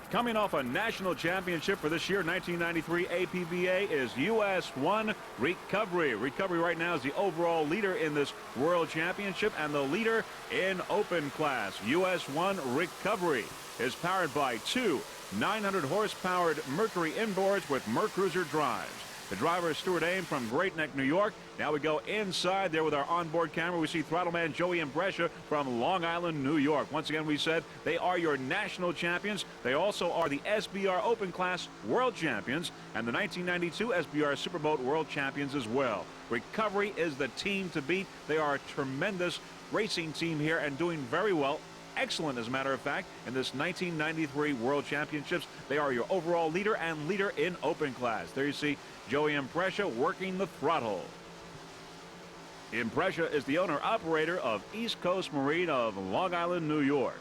Coming off a national championship for this year, 1993 APBA, is US 1 Recovery. Recovery right now is the overall leader in this World Championship and the leader in open class. US 1 Recovery is powered by two 900 horsepower Mercury inboards with Mercruiser drives. The driver is Stuart Aim from Great Neck, New York. Now we go inside there with our onboard camera. We see throttle man Joey Imprescia from Long Island, New York. Once again, we said they are your national champions. They also are the SBR Open Class World Champions and the 1992 SBR Superboat World Champions as well. Recovery is the team to beat. They are a tremendous racing team here and doing very well. Excellent, as a matter of fact, in this 1993 World Championships. They are your overall leader and leader in open class. There you see Joey Imprescia working the throttle. Imprescia is the owner-operator of East Coast Marine of Long Island, New York.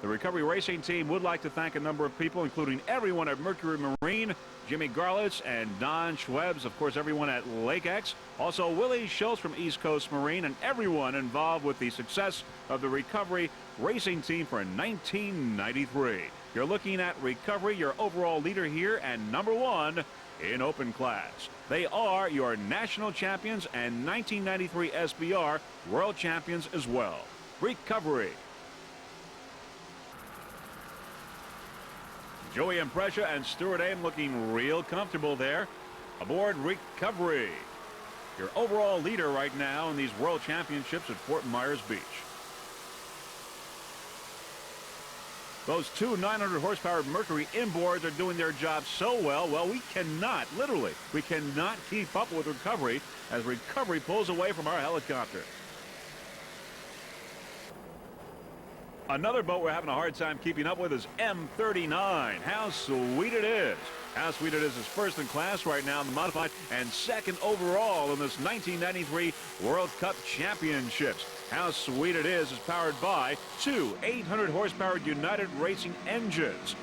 The Recovery Racing team would like to thank a number of people, including everyone at Mercury Marine, Jimmy Garlitz and Don Schwebs, of course, everyone at Lake X, also Willie Schultz from East Coast Marine, and everyone involved with the success of the Recovery Racing team for 1993. You're looking at Recovery, your overall leader here, and number one in open class. They are your national champions and 1993 SBR World Champions as well. Recovery. Joey Imprescia and Stuart Aim looking real comfortable there aboard Recovery. Your overall leader right now in these World Championships at Fort Myers Beach. Those two 900 horsepower Mercury inboards are doing their job so well. Well, we cannot, literally, we cannot keep up with recovery as recovery pulls away from our helicopter. Another boat we're having a hard time keeping up with is M39. How sweet it is. How sweet it is first in class right now in the modified and second overall in this 1993 World Cup Championships. How sweet it is powered by two 800 horsepower United Racing engines.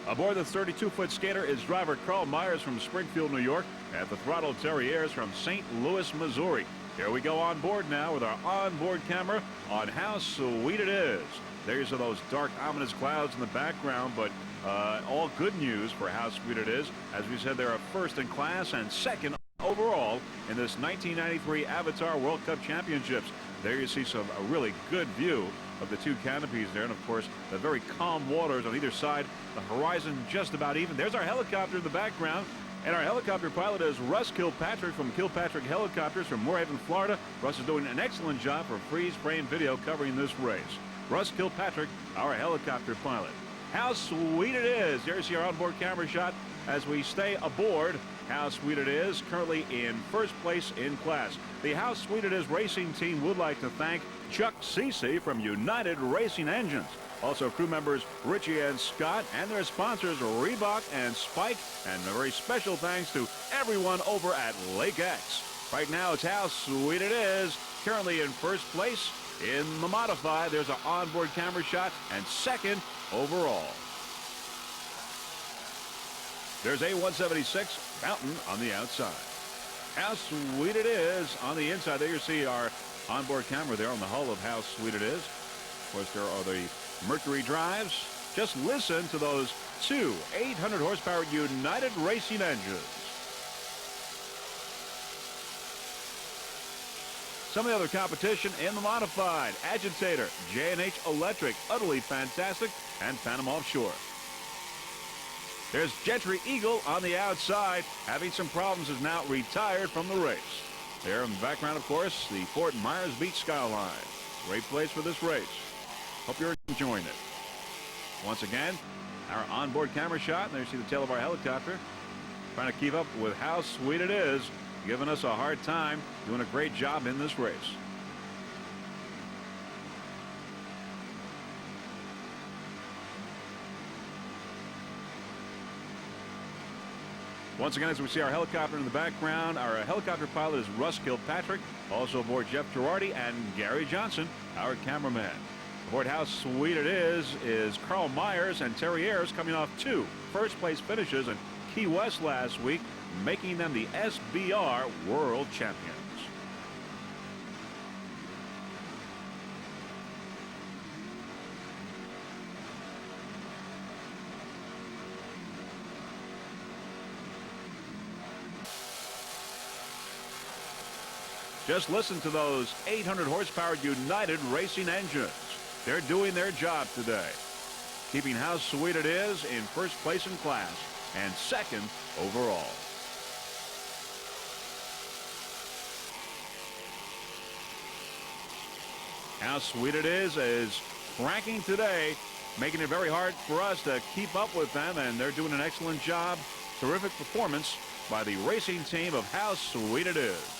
Aboard the 32-foot skater is driver Carl Myers from Springfield, New York, at the throttle Terriers from St. Louis, Missouri. Here we go on board now with our onboard camera on how sweet it is. There's those dark, ominous clouds in the background, but all good news for how sweet it is. As we said, they're first in class and second overall in this 1993 Avatar World Cup Championships. There you see a really good view of the two canopies there, and of course the very calm waters on either side. The horizon just about even. There's our helicopter in the background, and our helicopter pilot is Russ Kilpatrick from Kilpatrick Helicopters from Moorhaven, Florida. Russ is doing an excellent job for freeze-frame video covering this race. Russ Kilpatrick, our helicopter pilot. How sweet it is. There's your onboard camera shot as we stay aboard. How sweet it is, currently in first place in class. The How Sweet It Is racing team would like to thank Chuck Cece from United Racing Engines. Also crew members Richie and Scott, and their sponsors Reebok and Spike. And a very special thanks to everyone over at Lake X. Right now it's How Sweet It Is, currently in first place in the modified. There's an onboard camera shot, and second overall. There's A176 Fountain on the outside. How sweet it is on the inside. There you see our onboard camera there on the hull of How Sweet It Is. Of course, there are the Mercury drives. Just listen to those two 800 horsepower United Racing engines. Some of the other competition in the modified: Agitator, J&H Electric, Utterly Fantastic, and Phantom Offshore. There's Gentry Eagle on the outside, having some problems, is now retired from the race. There in the background, of course, the Fort Myers Beach skyline. Great place for this race. Hope you're enjoying it. Once again, our onboard camera shot, and there you see the tail of our helicopter. Trying to keep up with How Sweet It Is, giving us a hard time, doing a great job in this race. Once again, as we see our helicopter in the background, our helicopter pilot is Russ Kilpatrick. Also aboard Jeff Girardi and Gary Johnson, our cameraman. Aboard How Sweet It is Carl Myers and Terry Ayers, coming off two first-place finishes in Key West last week, making them the SBR World Champions. Just listen to those 800 horsepower United Racing engines. They're doing their job today, keeping How Sweet It Is in first place in class and second overall. How Sweet It is cranking today, making it very hard for us to keep up with them, and they're doing an excellent job. Terrific performance by the racing team of How Sweet It Is.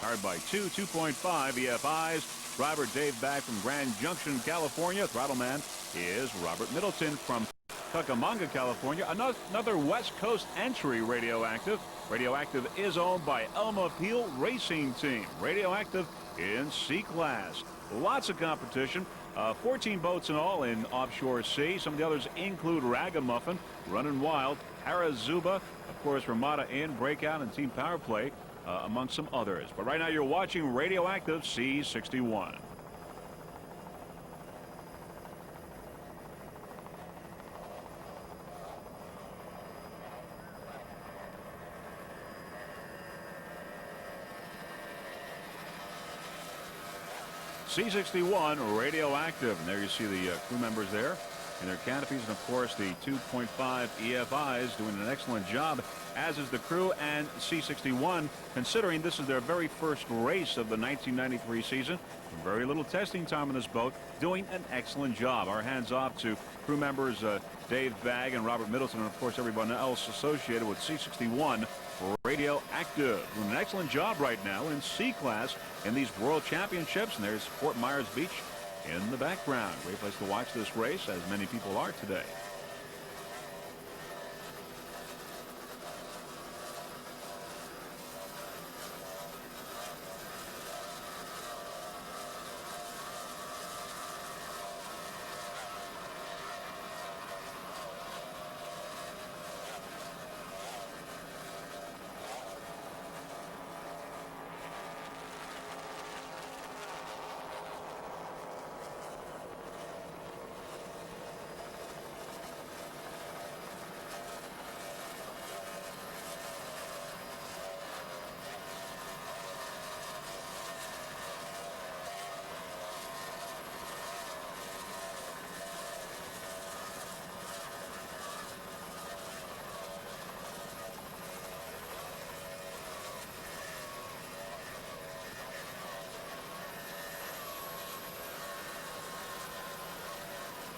Powered by two 2.5 EFIs. Driver Dave Back from Grand Junction, California. Throttleman is Robert Middleton from Cucamonga, California. Another West Coast entry, Radioactive. Radioactive is owned by Elma Peel Racing Team. Radioactive in C-Class. Lots of competition. 14 boats in all in Offshore Sea. Some of the others include Ragamuffin, Runnin' Wild, Harazuba, of course, Ramada Inn, Breakout, and Team Power Play, among some others. But right now you're watching Radioactive C61. C61 Radioactive, and there you see the crew members there in their canopies, and of course the 2.5 EFIs doing an excellent job as is the crew and C61, considering this is their very first race of the 1993 season. Very little testing time on this boat, doing an excellent job. Our hands off to crew members Dave Bagg and Robert Middleton, and of course everyone else associated with C61 Radioactive. Doing an excellent job right now in C class in these World Championships. And there's Fort Myers Beach in the background. Great place to watch this race, as many people are today.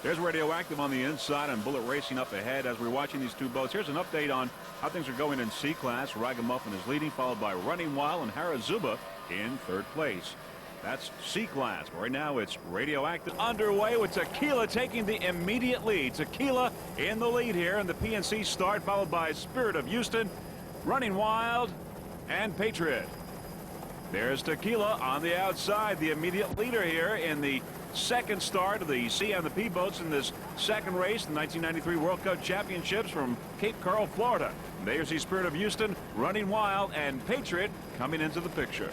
There's Radioactive on the inside and Bullet Racing up ahead as we're watching these two boats. Here's an update on how things are going in C class. Ragamuffin is leading, followed by Running Wild and Harazuba in third place. That's C class. Right now it's Radioactive underway with Tequila taking the immediate lead. Tequila in the lead here in the PNC start, followed by Spirit of Houston, Running Wild, and Patriot. There's Tequila on the outside, the immediate leader here in the second start of the C and the P boats in this second race, the 1993 World Cup Championships from Cape Coral, Florida. There's the Spirit of Houston, Running Wild, and Patriot coming into the picture.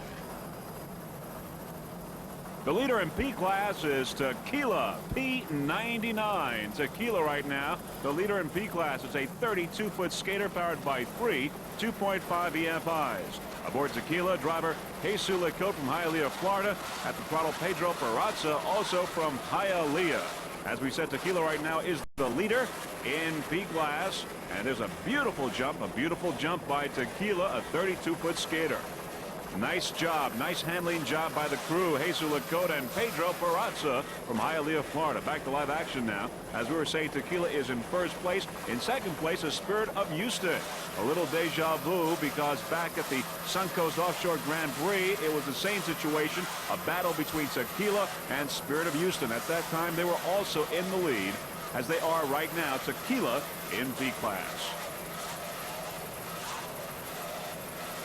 The leader in P class is Tequila, P99. Tequila right now, the leader in P class. Is a 32-foot skater powered by three 2.5 EFIs. Aboard Tequila, driver Jesus Lecote from Hialeah, Florida. At the throttle, Pedro Perazza, also from Hialeah. As we said, Tequila right now is the leader in P class. And there's a beautiful jump by Tequila, a 32-foot skater. Nice job, nice handling job by the crew, Jesus Lecote and Pedro Perazza from Hialeah, Florida. Back to live action now. As we were saying, Tequila is in first place. In second place is Spirit of Houston. A little deja vu because back at the Suncoast Offshore Grand Prix, it was the same situation, a battle between Tequila and Spirit of Houston. At that time, they were also in the lead, as they are right now, Tequila in B class.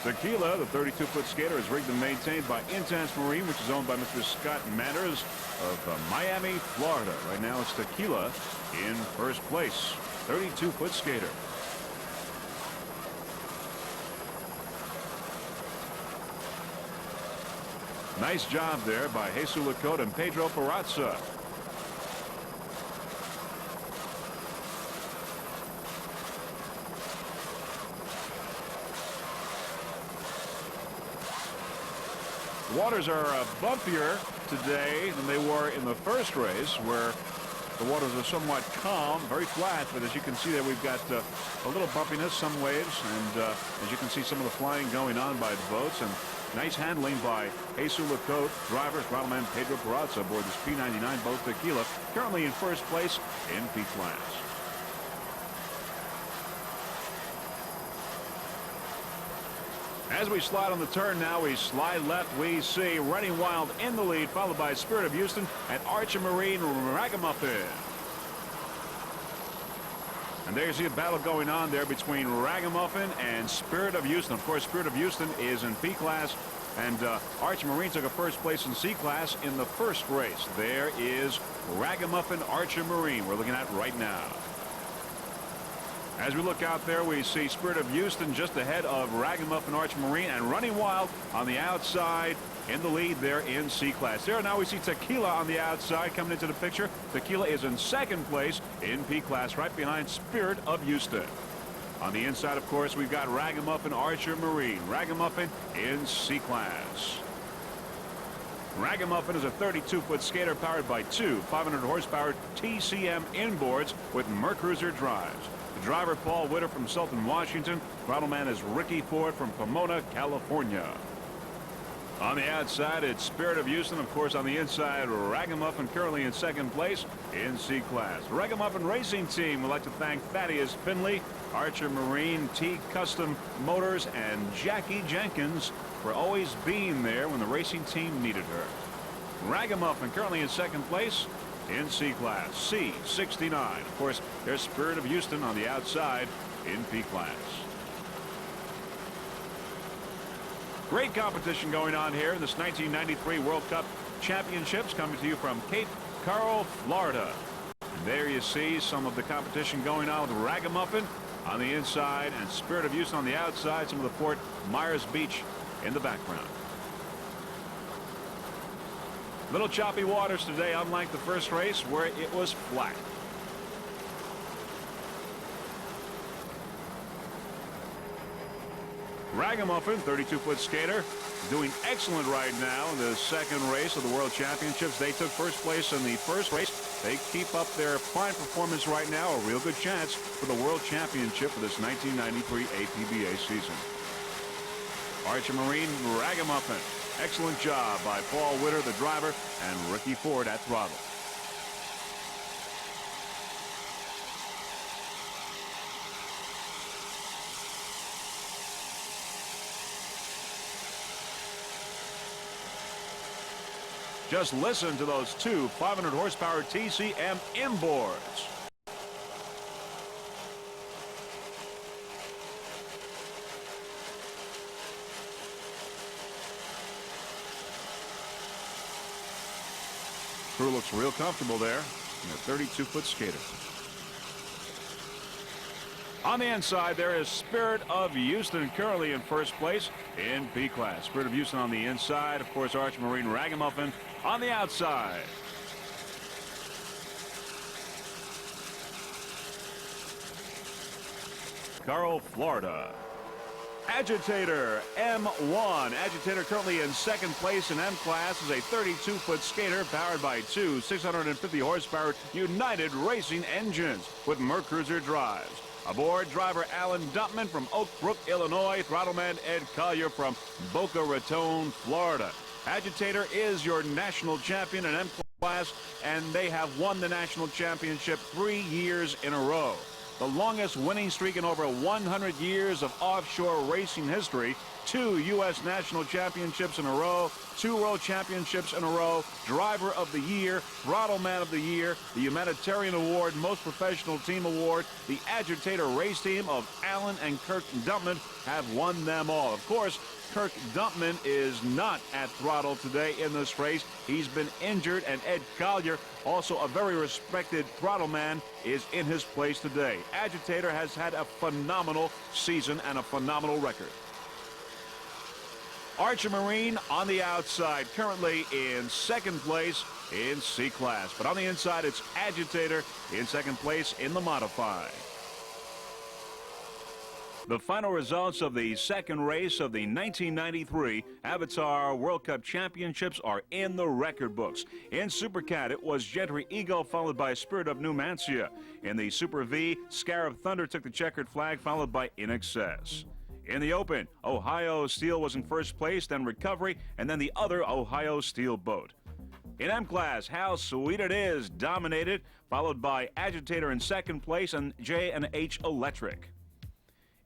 Tequila, the 32-foot skater, is rigged and maintained by Intense Marine, which is owned by Mr. Scott Manners of Miami, Florida. Right now it's Tequila in first place, 32-foot skater. Nice job there by Jesus Lecote and Pedro Perazza. Waters are bumpier today than they were in the first race, where the waters are somewhat calm, very flat, but as you can see there, we've got a little bumpiness, some waves, and as you can see, some of the flying going on by the boats, and nice handling by Jesus Lecote, driver, throttleman Pedro Perazza aboard this P99 boat Tequila, currently in first place in P class. As we slide on the turn now, we slide left, we see Running Wild in the lead, followed by Spirit of Houston and Archer Marine Ragamuffin. And there's the battle going on there between Ragamuffin and Spirit of Houston. Of course, Spirit of Houston is in P class, and Archer Marine took a first place in C class in the first race. There is Ragamuffin Archer Marine we're looking at right now. As we look out there, we see Spirit of Houston just ahead of Ragamuffin Archer Marine, and Running Wild on the outside in the lead there in C class. There now we see Tequila on the outside coming into the picture. Tequila is in second place in P class, right behind Spirit of Houston. On the inside, of course, we've got Ragamuffin Archer Marine. Ragamuffin in C class. Ragamuffin is a 32-foot skater powered by two 500-horsepower TCM inboards with Mercruiser drives. The driver, Paul Witter from Sultan, Washington. Throttle man is Ricky Ford from Pomona, California. On the outside, it's Spirit of Houston. Of course, on the inside, Ragamuffin currently in second place in C class. Ragamuffin Racing Team would like to thank Thaddeus Finley, Archer Marine, T Custom Motors, and Jackie Jenkins for always being there when the racing team needed her. Ragamuffin currently in second place in C class, C69. Of course, there's Spirit of Houston on the outside in P class. Great competition going on here in this 1993 World Cup Championships, coming to you from Cape Coral, Florida. And there you see some of the competition going on with Ragamuffin on the inside and Spirit of Houston on the outside, some of the Fort Myers Beach in the background. Little choppy waters today, unlike the first race where it was flat. Ragamuffin, 32-foot skater, doing excellent right now in the second race of the World Championships. They took first place in the first race. They keep up their fine performance right now. A real good chance for the World Championship for this 1993 APBA season. Archer Marine Ragamuffin. Excellent job by Paul Witter, the driver, and Ricky Ford at throttle. Just listen to those two 500-horsepower TCM inboards. Crew looks real comfortable there in a 32-foot skater. On the inside, there is Spirit of Houston, currently in first place in P class. Spirit of Houston on the inside. Of course, Archer Marine Ragamuffin on the outside. Coral, Florida. Agitator M1. Agitator currently in second place in M class is a 32-foot skater powered by two 650-horsepower United Racing engines with Mercruiser drives. Aboard, driver Alan Dumpman from Oak Brook, Illinois. Throttleman Ed Collier from Boca Raton, Florida. Agitator is your national champion in M class, and they have won the national championship 3 years in a row. The longest winning streak in over 100 years of offshore racing history. 2 U.S. national championships in a row, 2 world championships in a row, driver of the year, throttle man of the year, the humanitarian award, most professional team award. The Agitator race team of Alan and Kirk Dumpman have won them all. Of course, Kirk Dumpman is not at throttle today in this race. He's been injured, and Ed Collier, also a very respected throttle man, is in his place today. Agitator has had a phenomenal season and a phenomenal record. Archer Marine on the outside, currently in second place in C class. But on the inside, it's Agitator in second place in the modified. The final results of the second race of the 1993 Avatar World Cup Championships are in the record books. In Super Cat, it was Gentry Eagle, followed by Spirit of Numancia. In the Super V, Scarab Thunder took the checkered flag, followed by In Excess. In the Open, Ohio Steel was in first place, then Recovery, and then the other Ohio Steel boat. In M class, How Sweet It Is dominated, followed by Agitator in second place and J&H Electric.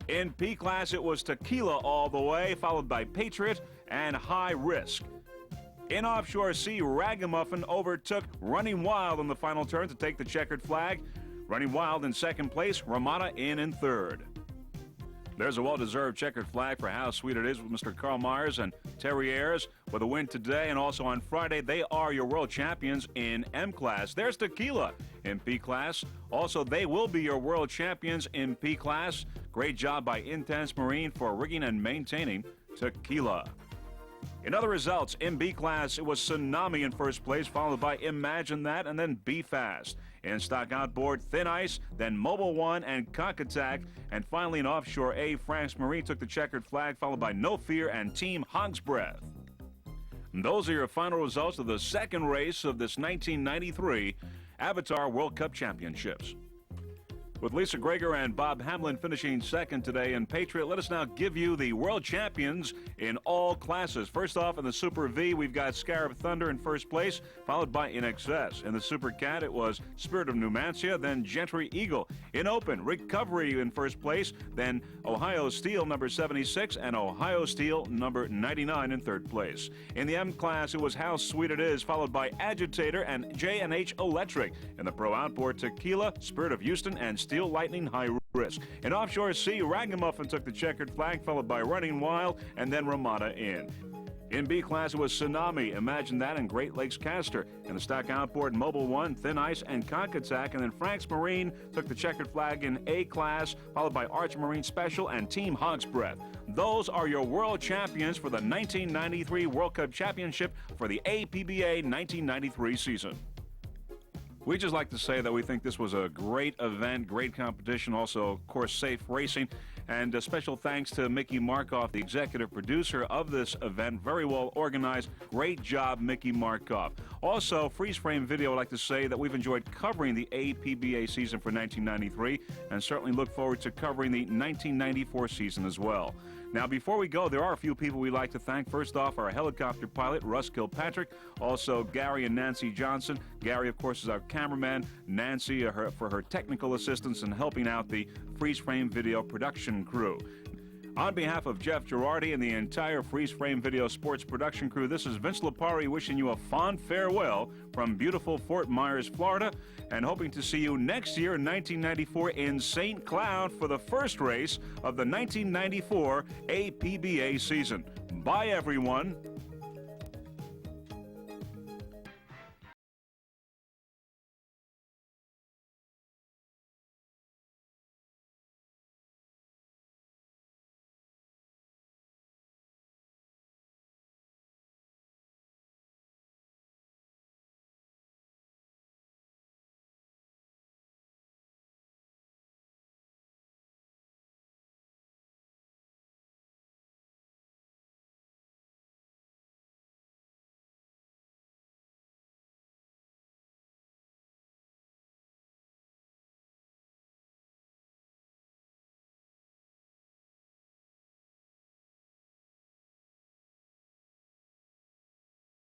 In P class, it was Tequila all the way, followed by Patriot and High Risk. In Offshore C, Ragamuffin overtook Running Wild in the final turn to take the checkered flag. Running Wild in second place, Ramada in third. There's a well-deserved checkered flag for How Sweet It Is with Mr. Carl Myers and Terry Ayers with a win today, and also on Friday. They are your world champions in M class. There's Tequila in P class. Also, they will be your world champions in P class. Great job by Intense Marine for rigging and maintaining Tequila. In other results, in B class, it was Tsunami in first place, followed by Imagine That, and then Be Fast. In stock outboard, Thin Ice, then Mobile One and Cock Attack, and finally in Offshore A, France Marine took the checkered flag, followed by No Fear and Team Hog's Breath. Those are your final results of the second race of this 1993 Avatar World Cup Championships. With Lisa Greger and Bob Hamlin finishing second today in Patriot, let us now give you the world champions in all classes. First off, in the Super V, we've got Scarab Thunder in first place, followed by In Excess. In the Super Cat, it was Spirit of Numancia, then Gentry Eagle. In Open, Recovery in first place, then Ohio Steel number 76, and Ohio Steel number 99 in third place. In the M class, it was How Sweet It Is, followed by Agitator and J&H Electric. In the Pro Outboard, Tequila, Spirit of Houston, and Steel Lightning High Risk. In Offshore C, Ragamuffin took the checkered flag, followed by Running Wild, and then Ramada Inn. In B class, it was Tsunami, Imagine That, and Great Lakes Caster. In the Stock Outboard, Mobile One, Thin Ice, and Conch Attack. And then Frank's Marine took the checkered flag in A class, followed by Arch Marine Special and Team Hog's Breath. Those are your world champions for the 1993 World Cup Championship for the APBA 1993 season. We just like to say that we think this was a great event, great competition, also, of course, safe racing. And a special thanks to Mickey Markoff, the executive producer of this event. Very well organized. Great job, Mickey Markoff. Also, Freeze Frame Video would like to say that we've enjoyed covering the APBA season for 1993 and certainly look forward to covering the 1994 season as well. Now, before we go, there are a few people we'd like to thank. First off, our helicopter pilot, Russ Kilpatrick. Also, Gary and Nancy Johnson. Gary, of course, is our cameraman. Nancy for her technical assistance in helping out the Freeze Frame Video production crew. On behalf of Jeff Girardi and the entire Freeze Frame Video Sports production crew, this is Vince Lipari wishing you a fond farewell from beautiful Fort Myers, Florida, and hoping to see you next year in 1994 in St. Cloud for the first race of the 1994 APBA season. Bye, everyone.